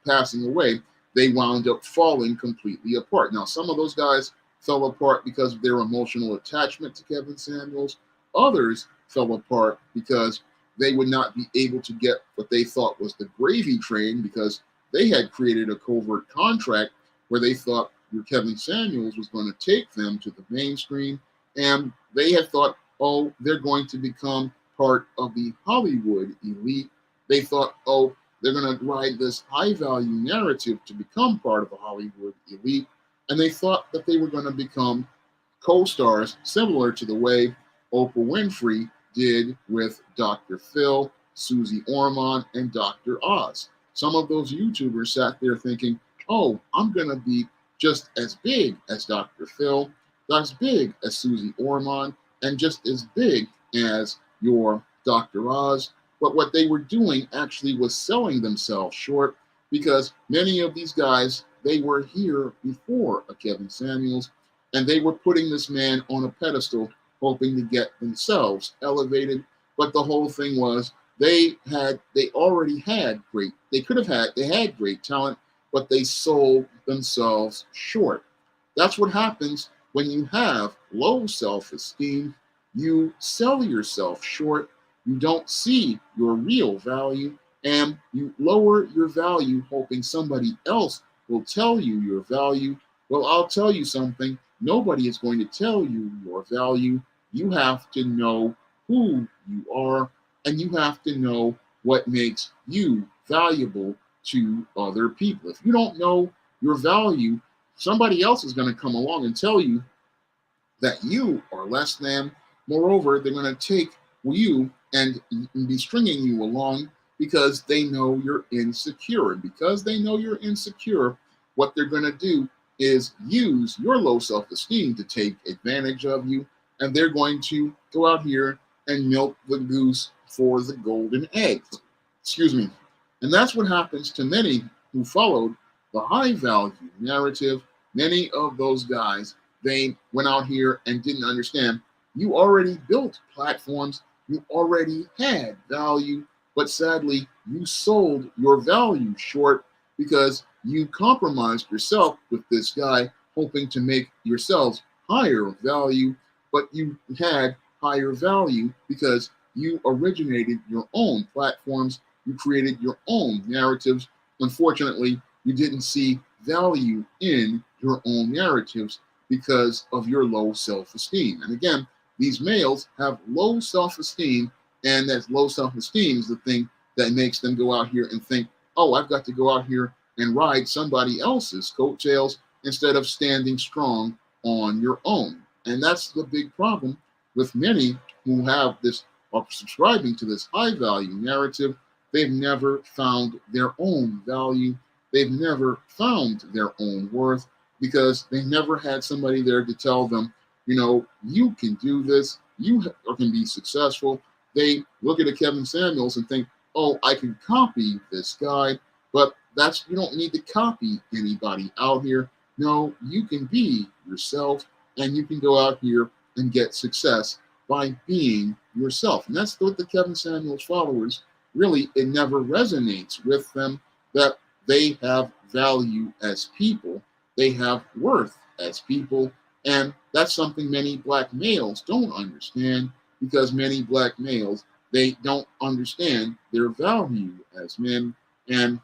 passing away, they wound up falling completely apart. Now, some of those guys fell apart because of their emotional attachment to Kevin Samuels. Others fell apart because they would not be able to get what they thought was the gravy train, because they had created a covert contract where they thought your Kevin Samuels was going to take them to the mainstream. And they had thought, oh, they're going to become part of the Hollywood elite. They thought, oh, they're going to ride this high value narrative to become part of the Hollywood elite. And they thought that they were going to become co-stars similar to the way Oprah Winfrey did with Dr. Phil, Susie Orman, and Dr. Oz. Some of those YouTubers sat there thinking, oh, I'm going to be just as big as Dr. Phil, as big as Susie Orman, and just as big as your Dr. Oz. But what they were doing actually was selling themselves short, because many of these guys, they were here before a Kevin Samuels, and they were putting this man on a pedestal, hoping to get themselves elevated. But the whole thing was they had great talent, but they sold themselves short. That's what happens when you have low self-esteem. You sell yourself short. You don't see your real value, and you lower your value hoping somebody else will tell you your value. Well, I'll tell you something. Nobody is going to tell you your value. You have to know who you are, and you have to know what makes you valuable to other people. If you don't know your value, somebody else is going to come along and tell you that you are less than. Moreover, they're going to take you and be stringing you along because they know you're insecure. And because they know you're insecure, what they're going to do is use your low self-esteem to take advantage of you. And they're going to go out here and milk the goose for the golden eggs. Excuse me. And that's what happens to many who followed the high value narrative. Many of those guys, they went out here and didn't understand. You already built platforms. You already had value, but sadly, you sold your value short because you compromised yourself with this guy, hoping to make yourselves higher value, but you had higher value because you originated your own platforms. You created your own narratives. Unfortunately, you didn't see value in your own narratives because of your low self-esteem. And again, these males have low self-esteem, and that low self-esteem is the thing that makes them go out here and think, oh, I've got to go out here and ride somebody else's coattails instead of standing strong on your own. And that's the big problem with many who have this, are subscribing to this high value narrative. They've never found their own value. They've never found their own worth because they never had somebody there to tell them, you can do this, you can be successful. They look at a Kevin Samuels and think, oh, I can copy this guy, but you don't need to copy anybody out here. No, you can be yourself, and you can go out here and get success by being yourself. And that's what the Kevin Samuels followers really, it never resonates with them that they have value as people, they have worth as people. And that's something many black males don't understand, because many black males, they don't understand their value as men, and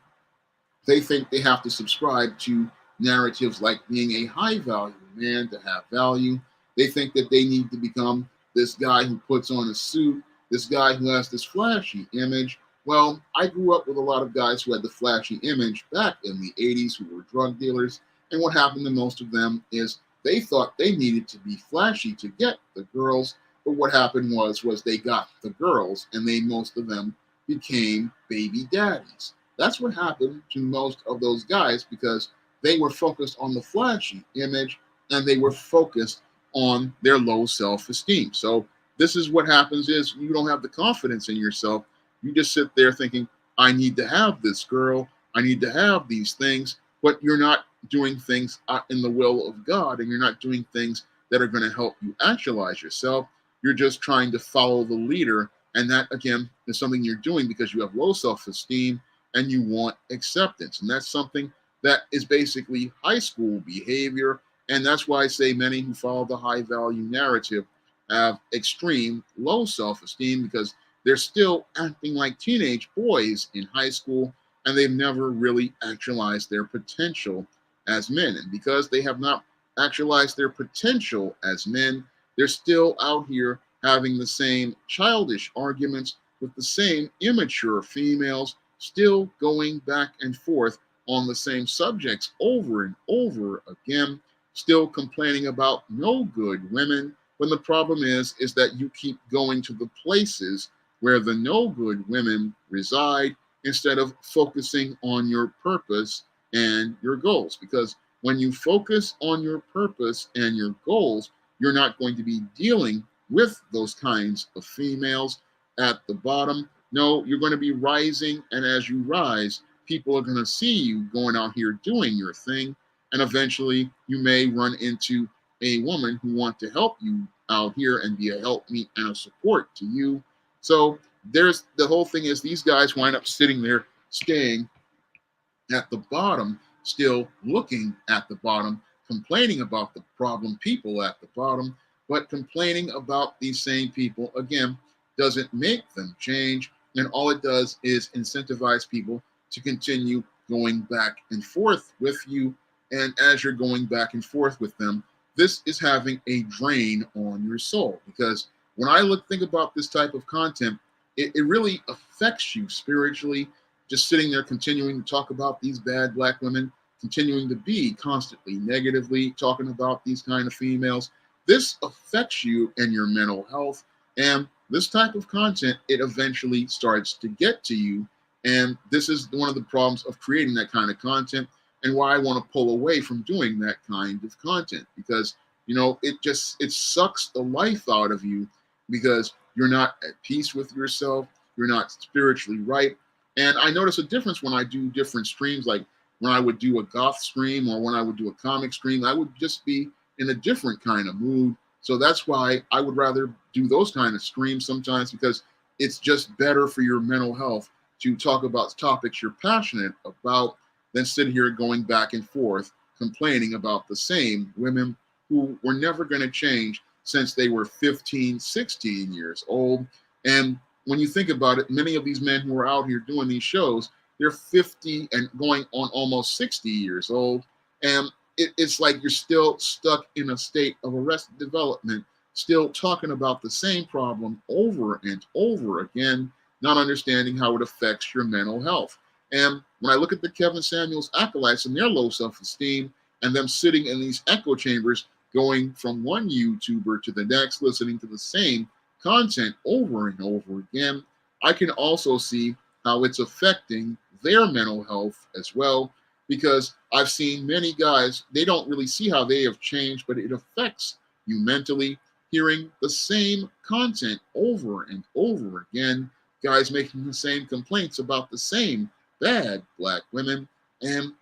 they think they have to subscribe to narratives like being a high value man to have value. They think that they need to become this guy who puts on a suit, this guy who has this flashy image. Well, I grew up with a lot of guys who had the flashy image back in the 80s who were drug dealers. And what happened to most of them is they thought they needed to be flashy to get the girls. But what happened was they got the girls, and most of them became baby daddies. That's what happened to most of those guys, because they were focused on the flashy image, and they were focused on their low self-esteem. So this is what happens is you don't have the confidence in yourself. You just sit there thinking, I need to have this girl, I need to have these things, but you're not doing things in the will of God, and you're not doing things that are going to help you actualize yourself. You're just trying to follow the leader, and that, again, is something you're doing because you have low self-esteem and you want acceptance. And that's something that is basically high school behavior. And that's why I say many who follow the high value narrative have extreme low self-esteem, because they're still acting like teenage boys in high school, and they've never really actualized their potential as men. And because they have not actualized their potential as men, they're still out here having the same childish arguments with the same immature females, still going back and forth on the same subjects over and over again, still complaining about no good women, when the problem is that you keep going to the places where the no good women reside instead of focusing on your purpose and your goals. Because when you focus on your purpose and your goals, you're not going to be dealing with those kinds of females at the bottom. No, you're going to be rising, and as you rise, people are going to see you going out here doing your thing, and eventually you may run into a woman who wants to help you out here and be a helpmeet and a support to you. So there's the whole thing is these guys wind up sitting there, staying at the bottom, still looking at the bottom, complaining about the problem people at the bottom, but complaining about these same people, again, doesn't make them change. And all it does is incentivize people to continue going back and forth with you. And as you're going back and forth with them, this is having a drain on your soul. Because when I think about this type of content, it really affects you spiritually. Just sitting there continuing to talk about these bad black women, continuing to be constantly negatively talking about these kind of females. This affects you and your mental health. And this type of content, it eventually starts to get to you. And this is one of the problems of creating that kind of content, and why I want to pull away from doing that kind of content, because it sucks the life out of you, because you're not at peace with yourself, you're not spiritually right. And I notice a difference when I do different streams, like when I would do a goth stream or when I would do a comic stream, I would just be in a different kind of mood. So that's why I would rather do those kind of streams sometimes, because it's just better for your mental health to talk about topics you're passionate about than sit here going back and forth complaining about the same women who were never going to change since they were 15, 16 years old. And when you think about it, many of these men who are out here doing these shows, they're 50 and going on almost 60 years old. And it's like you're still stuck in a state of arrested development, still talking about the same problem over and over again, not understanding how it affects your mental health. And when I look at the Kevin Samuels acolytes and their low self-esteem and them sitting in these echo chambers, going from one YouTuber to the next, listening to the same content over and over again, I can also see how it's affecting their mental health as well. Because I've seen many guys, they don't really see how they have changed, but it affects you mentally, hearing the same content over and over again, guys making the same complaints about the same bad black women, and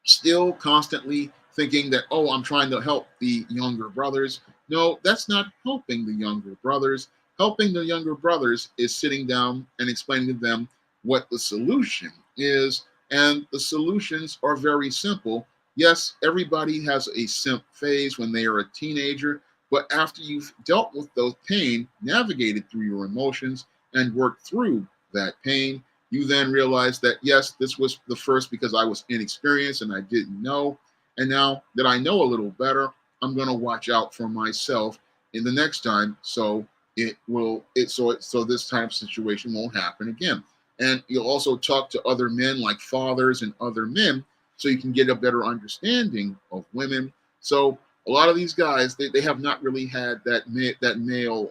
still constantly thinking that, oh, I'm trying to help the younger brothers. No, that's not helping the younger brothers. Helping the younger brothers is sitting down and explaining to them what the solution is. And the solutions are very simple. Yes, everybody has a simp phase when they are a teenager, but after you've dealt with those pain, navigated through your emotions, and worked through that pain, you then realize that, yes, this was the first because I was inexperienced and I didn't know. And now that I know a little better, I'm going to watch out for myself in the next time, so so this type of situation won't happen again. And you'll also talk to other men, like fathers and other men, so you can get a better understanding of women. So a lot of these guys, they have not really had that male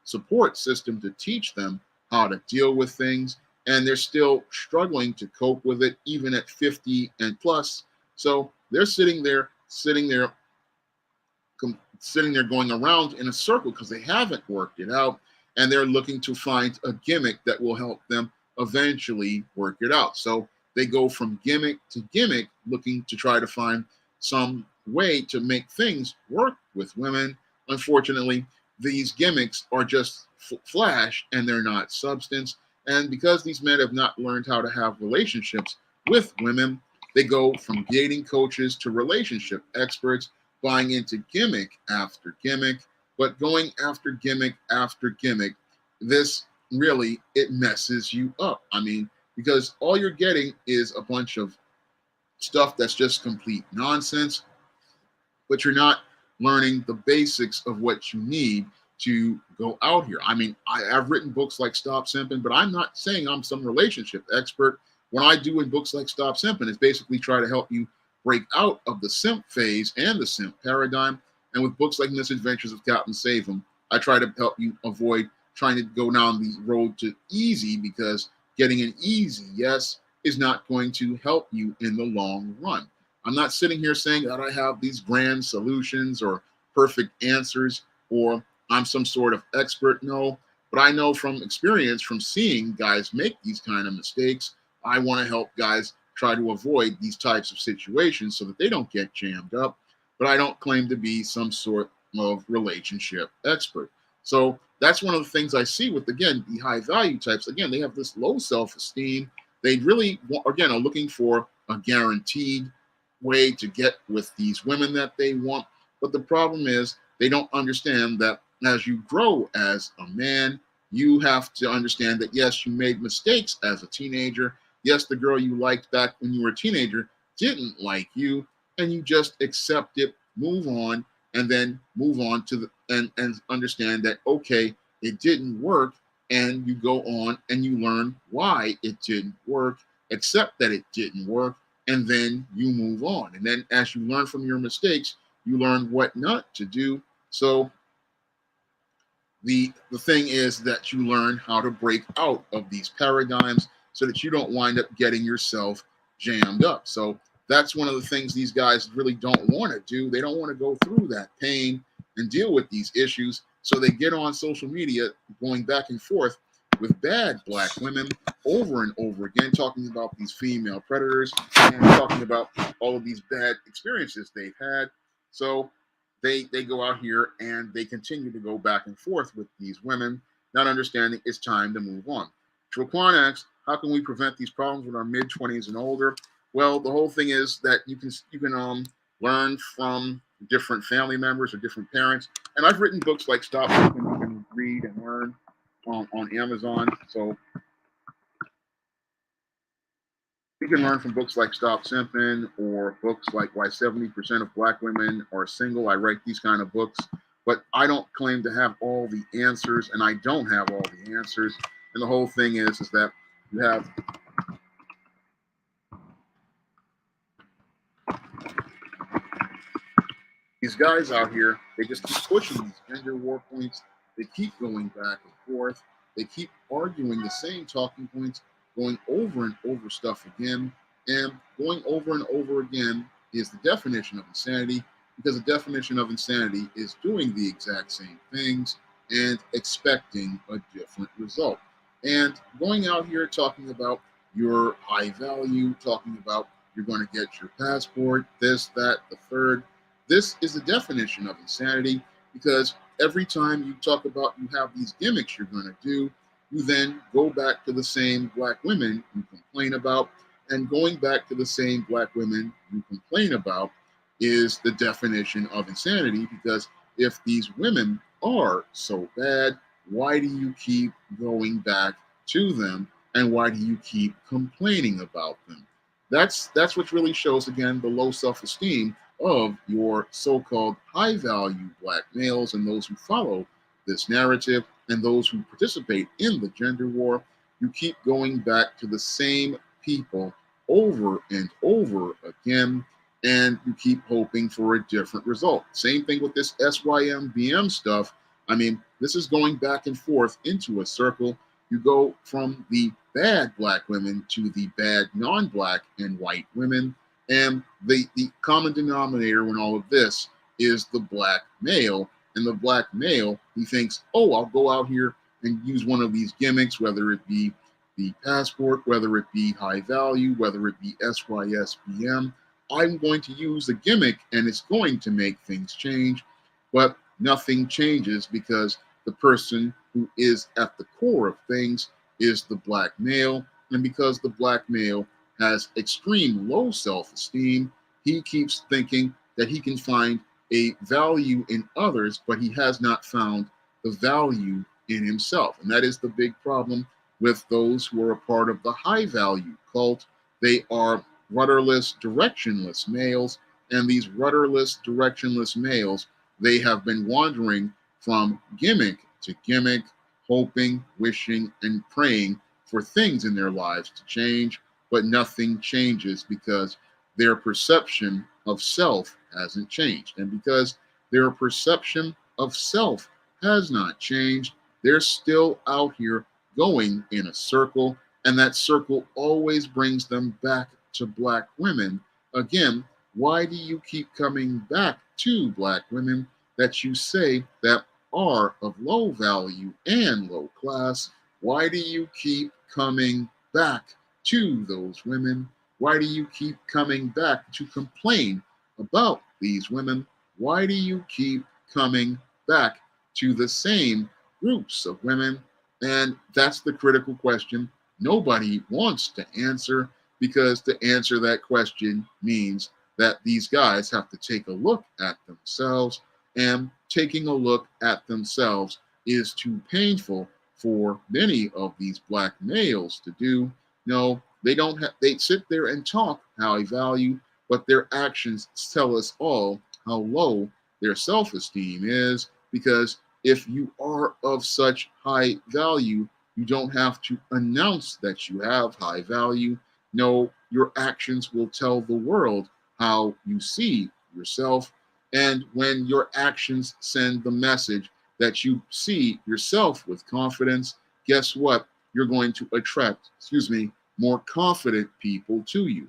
support system to teach them how to deal with things, and they're still struggling to cope with it even at 50 and plus. So they're sitting there going around in a circle because they haven't worked it out, and they're looking to find a gimmick that will help them eventually work it out. So they go from gimmick to gimmick, looking to try to find some way to make things work with women. Unfortunately, these gimmicks are just flash and they're not substance. And because these men have not learned how to have relationships with women, they go from dating coaches to relationship experts, buying into gimmick after gimmick, but going after gimmick after gimmick. This really, it messes you up. I mean, because all you're getting is a bunch of stuff that's just complete nonsense, but you're not learning the basics of what you need to go out here. I mean, I've written books like Stop Simping, but I'm not saying I'm some relationship expert. What I do in books like Stop Simping is basically try to help you break out of the simp phase and the simp paradigm. And with books like Misadventures of Captain Save-'em, I try to help you avoid trying to go down the road to easy, because getting an easy yes is not going to help you in the long run. I'm not sitting here saying that I have these grand solutions or perfect answers, or I'm some sort of expert. No, but I know from experience, from seeing guys make these kind of mistakes, I want to help guys try to avoid these types of situations so that they don't get jammed up. But I don't claim to be some sort of relationship expert. So that's one of the things I see with, again, the high value types. Again, they have this low self-esteem. They really, again, are looking for a guaranteed way to get with these women that they want. But the problem is they don't understand that as you grow as a man, you have to understand that, yes, you made mistakes as a teenager. Yes, the girl you liked back when you were a teenager didn't like you, and you just accept it, move on, and then move on to and understand that, okay, it didn't work, and you go on and you learn why it didn't work, accept that it didn't work, and then you move on. And then as you learn from your mistakes, you learn what not to do. So the thing is that you learn how to break out of these paradigms so that you don't wind up getting yourself jammed up. So that's one of the things these guys really don't want to do. They don't want to go through that pain and deal with these issues. So they get on social media going back and forth with bad black women over and over again, talking about these female predators and talking about all of these bad experiences they've had. So they go out here and they continue to go back and forth with these women, not understanding it's time to move on. Traquan asks, how can we prevent these problems with our mid-20s and older? Well, the whole thing is that you can learn from different family members or different parents. And I've written books like Stop Simping, you can read and learn on Amazon. So can learn from books like Stop Simping or books like Why 70% of Black Women Are Single. I write these kind of books, but I don't claim to have all the answers, and I don't have all the answers. And the whole thing is that you have these guys out here, they just keep pushing these gender war points. They keep going back and forth. They keep arguing the same talking points, going over and over stuff again. And going over and over again is the definition of insanity, because the definition of insanity is doing the exact same things and expecting a different result. And going out here talking about your high value, talking about you're going to get your passport, this, that, the third. This is the definition of insanity, because every time you talk about you have these gimmicks you're going to do, you then go back to the same Black women you complain about, and going back to the same Black women you complain about is the definition of insanity, because if these women are so bad, why do you keep going back to them, and why do you keep complaining about them? That's what really shows, again, the low self-esteem of your so-called high-value Black males and those who follow this narrative and those who participate in the gender war. You keep going back to the same people over and over again, and you keep hoping for a different result. Same thing with this SYMBM stuff. I mean, this is going back and forth into a circle. You go from the bad Black women to the bad non-Black and white women. And the common denominator in all of this is the Black male. And the Black male, he thinks, oh, I'll go out here and use one of these gimmicks, whether it be the passport, whether it be high value, whether it be SYSBM. I'm going to use the gimmick and it's going to make things change. But nothing changes, because the person who is at the core of things is the Black male. And because the Black male has extreme low self-esteem, he keeps thinking that he can find a value in others, but he has not found the value in himself. And that is the big problem with those who are a part of the high value cult. They are rudderless, directionless males, and these rudderless, directionless males, they have been wandering from gimmick to gimmick, hoping, wishing, and praying for things in their lives to change, but nothing changes because their perception of self hasn't changed. And because their perception of self has not changed, they're still out here going in a circle, and that circle always brings them back to Black women. Again, why do you keep coming back to Black women that you say that are of low value and low class? Why do you keep coming back to those women? Why do you keep coming back to complain about these women? Why do you keep coming back to the same groups of women? And that's the critical question nobody wants to answer, because to answer that question means that these guys have to take a look at themselves, and taking a look at themselves is too painful for many of these Black males to do. No, they don't have, they sit there and talk high value, but their actions tell us all how low their self-esteem is, because if you are of such high value, you don't have to announce that you have high value. No, your actions will tell the world how you see yourself. And when your actions send the message that you see yourself with confidence, guess what? You're going to attract, more confident people to you,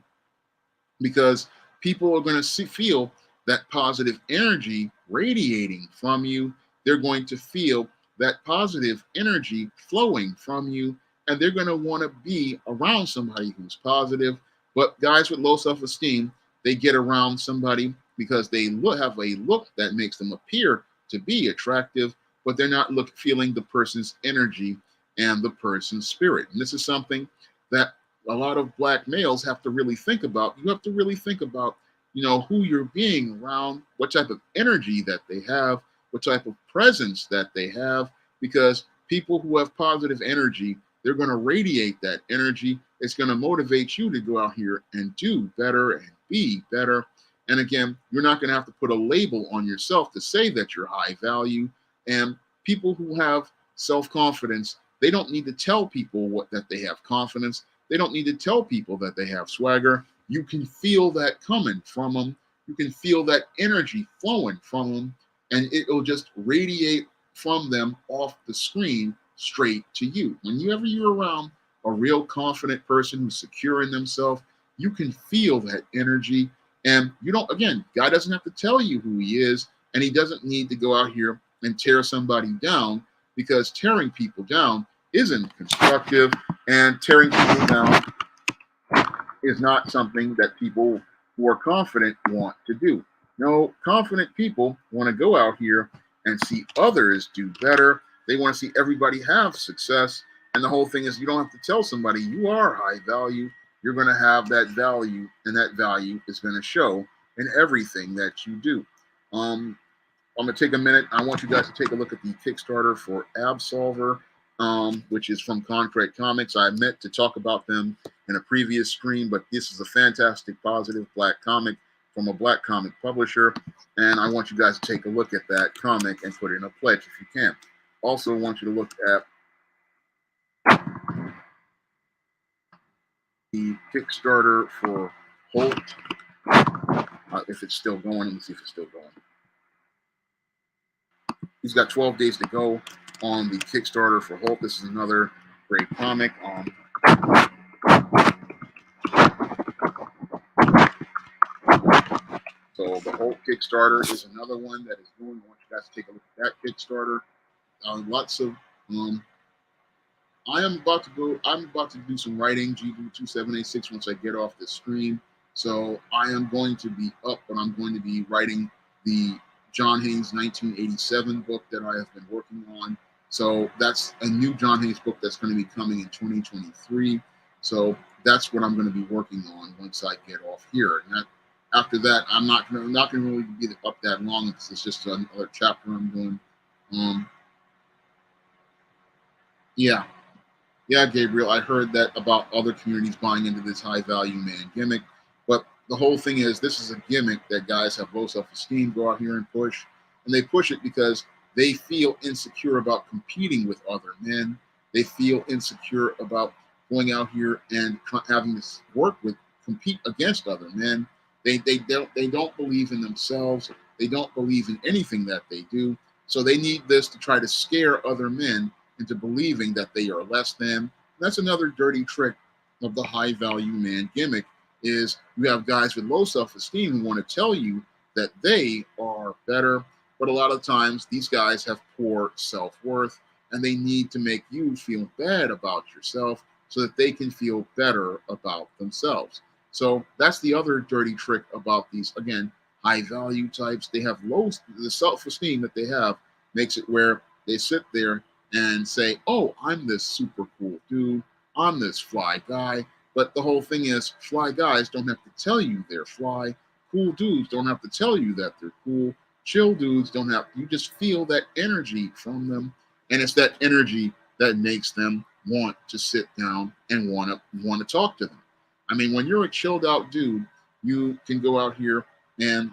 because people are going to feel that positive energy radiating from you. They're going to feel that positive energy flowing from you, and they're going to want to be around somebody who's positive. But guys with low self-esteem, they get around somebody because they have a look that makes them appear to be attractive, but they're not feeling the person's energy and the person's spirit. And this is something that a lot of Black males have to really think about. You have to really think about, who you're being around, what type of energy that they have, what type of presence that they have, because people who have positive energy, they're going to radiate that energy. It's going to motivate you to go out here and do better and be better. And again, you're not going to have to put a label on yourself to say that you're high value. And people who have self-confidence, they don't need to tell people that they have confidence. They don't need to tell people that they have swagger. You can feel that coming from them. You can feel that energy flowing from them, and it'll just radiate from them off the screen straight to you. Whenever you're around a real confident person who's secure in themselves, you can feel that energy. And you don't, again, God doesn't have to tell you who he is, and he doesn't need to go out here and tear somebody down, because tearing people down isn't constructive, and tearing people down is not something that people who are confident want to do. No, confident people want to go out here and see others do better. They want to see everybody have success. And the whole thing is, you don't have to tell somebody you are high value. You're going to have that value, and that value is going to show in everything that you do. I'm going to take a minute. I want you guys to take a look at the Kickstarter for Absolver, which is from Concrete Comics. I meant to talk about them in a previous stream, but this is a fantastic, positive black comic from a black comic publisher, and I want you guys to take a look at that comic and put in a pledge if you can. Also, I want you to look at the Kickstarter for Holt. If it's still going, let me see if it's still going. He's got 12 days to go on the Kickstarter for Holt. This is another great comic. So the Holt Kickstarter is another one that is going. I want you guys to take a look at that Kickstarter. Lots of I'm about to do some writing, G2786, once I get off the stream. So I am going to be up, and I'm going to be writing the John Haynes 1987 book that I have been working on. So that's a new John Haynes book that's going to be coming in 2023. So that's what I'm going to be working on once I get off here. And after that, I'm not going to really be up that long, because it's just another chapter I'm doing. Yeah, Gabriel, I heard that about other communities buying into this high value man gimmick. But the whole thing is, this is a gimmick that guys have low self-esteem go out here and push. And they push it because they feel insecure about competing with other men. They feel insecure about going out here and having to compete against other men. They don't believe in themselves. They don't believe in anything that they do. So they need this to try to scare other men into believing that they are less than. That's another dirty trick of the high value man gimmick, is you have guys with low self-esteem who want to tell you that they are better, but a lot of times these guys have poor self-worth, and they need to make you feel bad about yourself so that they can feel better about themselves. So that's the other dirty trick about these, again, high value types. They have the self-esteem that they have makes it where they sit there and say, oh, I'm this super cool dude, I'm this fly guy. But the whole thing is, fly guys don't have to tell you they're fly. Cool dudes don't have to tell you that they're cool. Chill dudes don't have, you just feel that energy from them. And it's that energy that makes them want to sit down and want to talk to them. I mean, when you're a chilled out dude, you can go out here and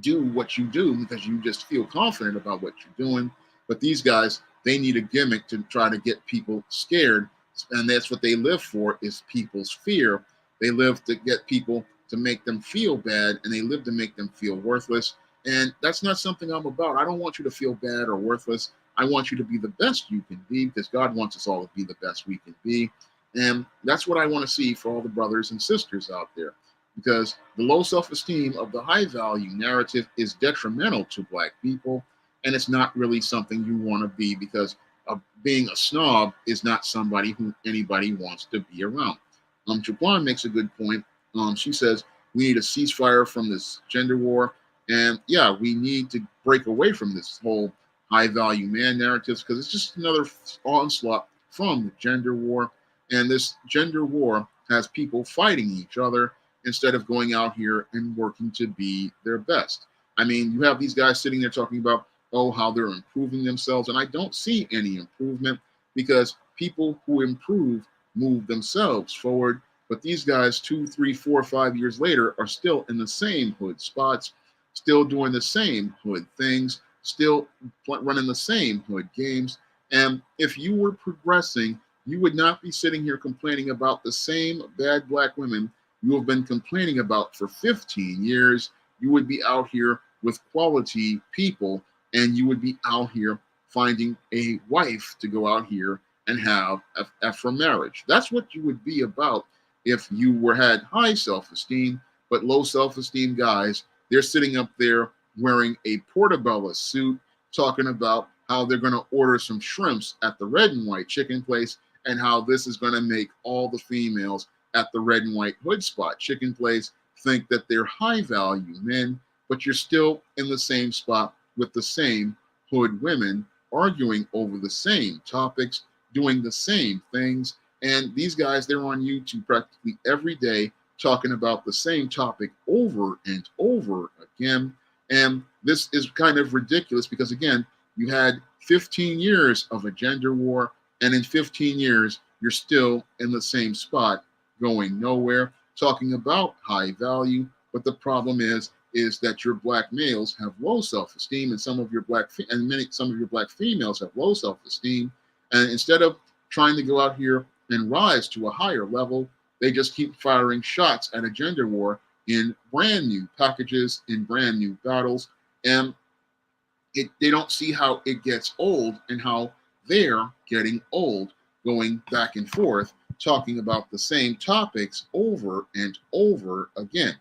do what you do because you just feel confident about what you're doing. But these guys, they need a gimmick to try to get people scared, and that's what they live for, is people's fear. They live to get people to make them feel bad, and they live to make them feel worthless. And that's not something I'm about. I don't want you to feel bad or worthless. I want you to be the best you can be, because God wants us all to be the best we can be. And that's what I want to see for all the brothers and sisters out there, because the low self-esteem of the high value narrative is detrimental to Black people. And it's not really something you want to be, because being a snob is not somebody who anybody wants to be around. Jaquan makes a good point. She says, we need a ceasefire from this gender war. And yeah, we need to break away from this whole high value man narratives, because it's just another onslaught from the gender war. And this gender war has people fighting each other instead of going out here and working to be their best. I mean, you have these guys sitting there talking about, oh, how they're improving themselves. And I don't see any improvement, because people who improve move themselves forward. But these guys, 2, 3, 4, 5 years later, are still in the same hood spots, still doing the same hood things, still running the same hood games. And if you were progressing, you would not be sitting here complaining about the same bad black women you have been complaining about for 15 years. You would be out here with quality people, and you would be out here finding a wife to go out here and have after marriage. That's what you would be about if you had high self-esteem. But low self-esteem guys, they're sitting up there wearing a portobello suit, talking about how they're going to order some shrimps at the red and white chicken place, and how this is going to make all the females at the red and white hood spot chicken place think that they're high value men, but you're still in the same spot with the same hood women, arguing over the same topics, doing the same things. And these guys, they're on YouTube practically every day talking about the same topic over and over again. And this is kind of ridiculous because, again, you had 15 years of a gender war, and in 15 years, you're still in the same spot, going nowhere, talking about high value. But the problem is that your black males have low self-esteem, and some of your black females have low self-esteem. And instead of trying to go out here and rise to a higher level, they just keep firing shots at a gender war in brand new packages, in brand new battles. And they don't see how it gets old and how they're getting old, going back and forth, talking about the same topics over and over again.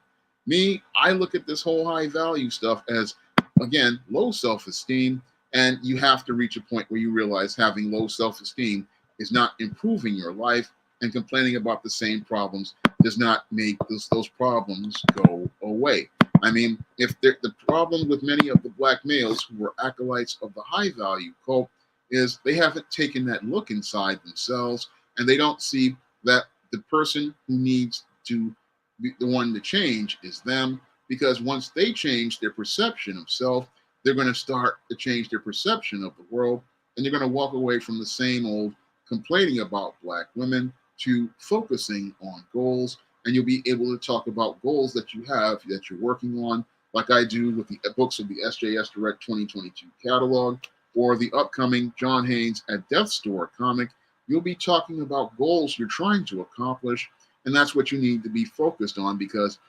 Me, I look at this whole high value stuff as, again, low self-esteem. And you have to reach a point where you realize having low self-esteem is not improving your life, and complaining about the same problems does not make those problems go away. I mean, if the problem with many of the black males who were acolytes of the high value cult is they haven't taken that look inside themselves, and they don't see that the person who needs to be the one to change is them. Because once they change their perception of self, they're going to start to change their perception of the world, and they're going to walk away from the same old complaining about black women to focusing on goals. And you'll be able to talk about goals that you have, that you're working on, like I do with the books of the SJS Direct 2022 catalog, or the upcoming John Haynes at Death Store comic. You'll be talking about goals you're trying to accomplish, and that's what you need to be focused on, because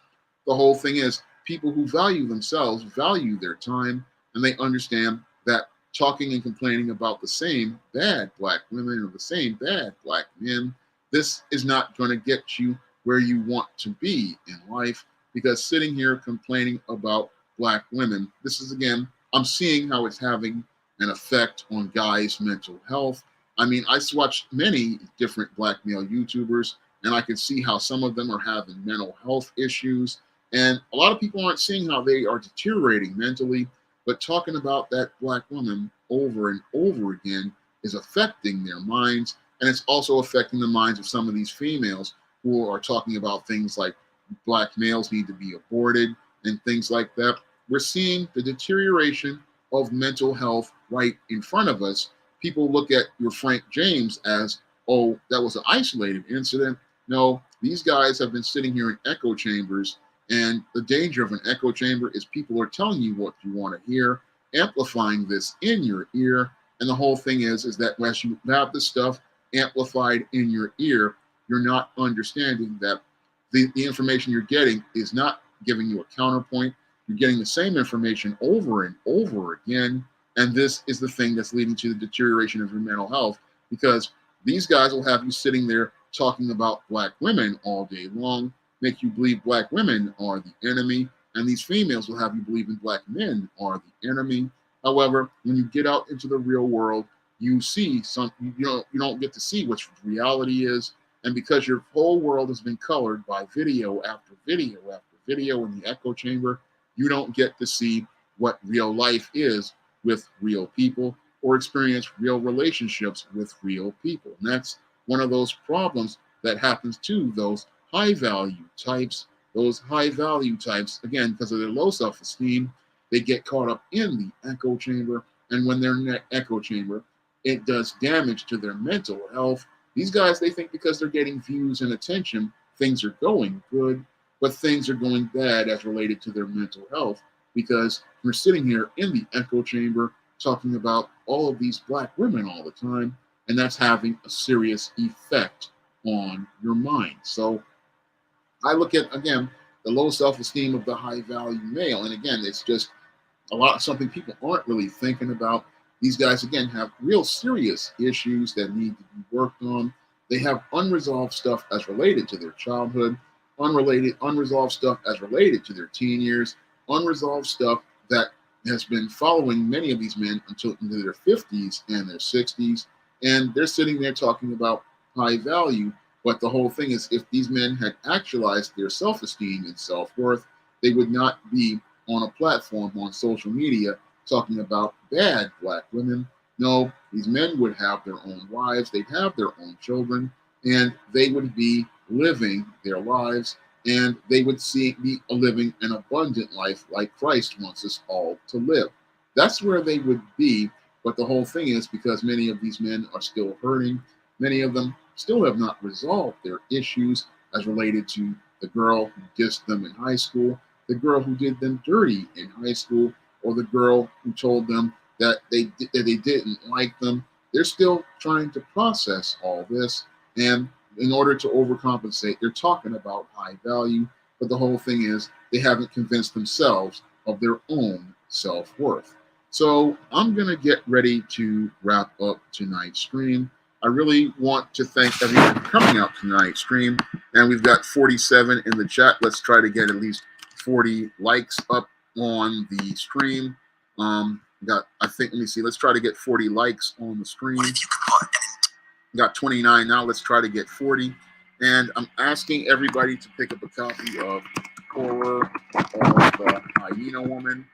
the whole thing is people who value themselves value their time, and they understand that talking and complaining about the same bad black women or the same bad black men, this is not going to get you where you want to be in life. Because sitting here complaining about black women, this is, again, I'm seeing how it's having an effect on guys' mental health. I mean, I watched many different black male YouTubers, and I can see how some of them are having mental health issues. And a lot of people aren't seeing how they are deteriorating mentally, but talking about that black woman over and over again is affecting their minds. And it's also affecting the minds of some of these females who are talking about things like black males need to be aborted and things like that. We're seeing the deterioration of mental health right in front of us. People look at your Frank James as, oh, that was an isolated incident. No, these guys have been sitting here in echo chambers, and the danger of an echo chamber is people are telling you what you want to hear, amplifying this in your ear. And the whole thing is that as you have this stuff amplified in your ear, you're not understanding that the information you're getting is not giving you a counterpoint. You're getting the same information over and over again. And this is the thing that's leading to the deterioration of your mental health, because these guys will have you sitting there talking about black women all day long, make you believe black women are the enemy, and these females will have you believe in black men are the enemy. However, when you get out into the real world, you see you don't get to see what reality is. And because your whole world has been colored by video after video after video in the echo chamber, you don't get to see what real life is with real people, or experience real relationships with real people. And that's one of those problems that happens to those high value types. Those high value types, again, because of their low self-esteem, they get caught up in the echo chamber. And when they're in that echo chamber, it does damage to their mental health, These guys, they think because they're getting views and attention, things are going good, but things are going bad as related to their mental health because we're sitting here in the echo chamber talking about all of these black women all the time, and that's having a serious effect on your mind. So I look at, again, the low self-esteem of the high-value male, and again, it's just something people aren't really thinking about. These guys, again, have real serious issues that need to be worked on. They have unresolved stuff as related to their childhood, unresolved stuff as related to their teen years, unresolved stuff that has been following many of these men until into their 50s and their 60s. And they're sitting there talking about high value. But the whole thing is, if these men had actualized their self-esteem and self-worth, they would not be on a platform on social media talking about bad black women. No, these men would have their own wives, they'd have their own children, and they would be living their lives, and they would be living an abundant life like Christ wants us all to live. That's where they would be. But the whole thing is, because many of these men are still hurting, many of them still have not resolved their issues as related to the girl who dissed them in high school, the girl who did them dirty in high school, or the girl who told them that they didn't like them. They're still trying to process all this, and in order to overcompensate, they're talking about high value, but the whole thing is they haven't convinced themselves of their own self-worth. So I'm going to get ready to wrap up tonight's stream. I really want to thank everyone for coming out tonight's stream, and we've got 47 in the chat. Let's try to get at least 40 likes up on the stream. Let me see, let's try to get 40 likes on the stream. Got 29 now, let's try to get 40. And I'm asking everybody to pick up a copy of Horror of the Hyena Woman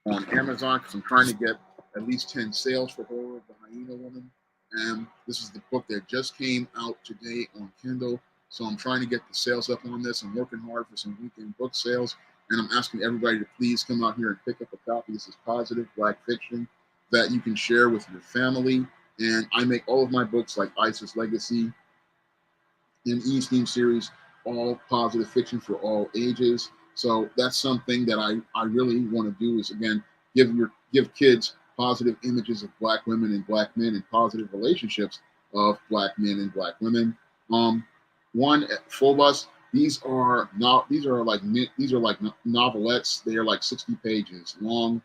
on Amazon, because I'm trying to get at least 10 sales for Horror of the Hyena Woman. And this is the book that just came out today on Kindle. So I'm trying to get the sales up on this. I'm working hard for some weekend book sales. And I'm asking everybody to please come out here and pick up a copy. This is positive black fiction that you can share with your family. And I make all of my books, like Isis Legacy and E-Steam series, all positive fiction for all ages. So that's something that I really want to do, is, again, give kids positive images of black women and black men, and positive relationships of black men and black women. One, Phobos. These are like novelettes. They are like 60 pages long.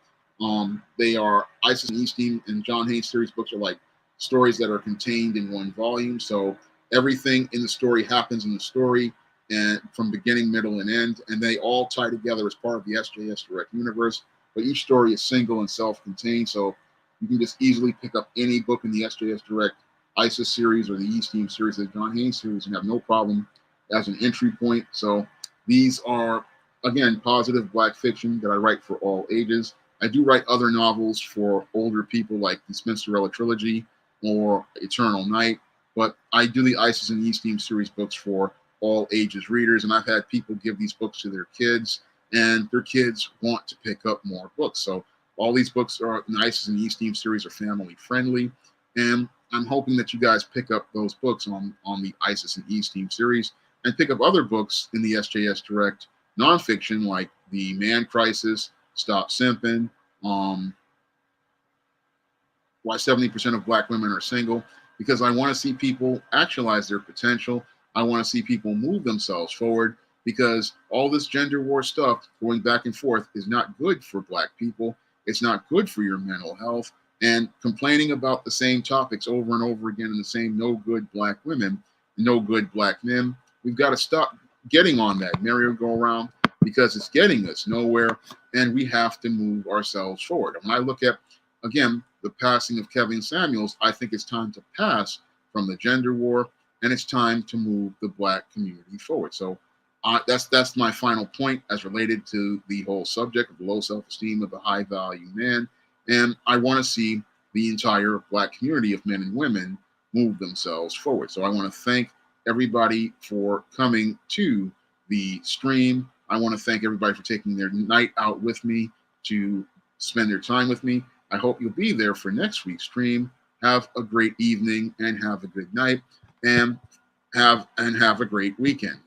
They are Isis and Esteem and John Haynes series books are like stories that are contained in one volume. So everything in the story happens in the story, and from beginning, middle, and end, and they all tie together as part of the SJS Direct universe. But each story is single and self-contained, so you can just easily pick up any book in the SJS Direct Isis series or the E-Steam series, the John Haynes series, and have no problem as an entry point. So these are, again, positive black fiction that I write for all ages. I do write other novels for older people, like the Spinsterella trilogy or Eternal Night, but I do the Isis and E-Steam series books for all ages readers, and I've had people give these books to their kids, and their kids want to pick up more books. So all these books are in the Isis and E-Steam series are family friendly, and I'm hoping that you guys pick up those books on the Isis and E-Steam series, and pick up other books in the SJS Direct nonfiction, like The Man Crisis, Stop Simping, Why 70% of Black Women Are Single, because I want to see people actualize their potential. I want to see people move themselves forward, because all this gender war stuff going back and forth is not good for Black people. It's not good for your mental health. And complaining about the same topics over and over again, and the same no good Black women, no good Black men, we've got to stop getting on that merry-go-round, because it's getting us nowhere, and we have to move ourselves forward. And when I look at, again, the passing of Kevin Samuels, I think it's time to pass from the gender war, and it's time to move the Black community forward. So that's my final point as related to the whole subject of low self-esteem of the high-value man. And I want to see the entire Black community of men and women move themselves forward. So I want to thank everybody for coming to the stream. I want to thank everybody for taking their night out with me to spend their time with me. I hope you'll be there for next week's stream. Have a great evening and have a good night, and have a great weekend.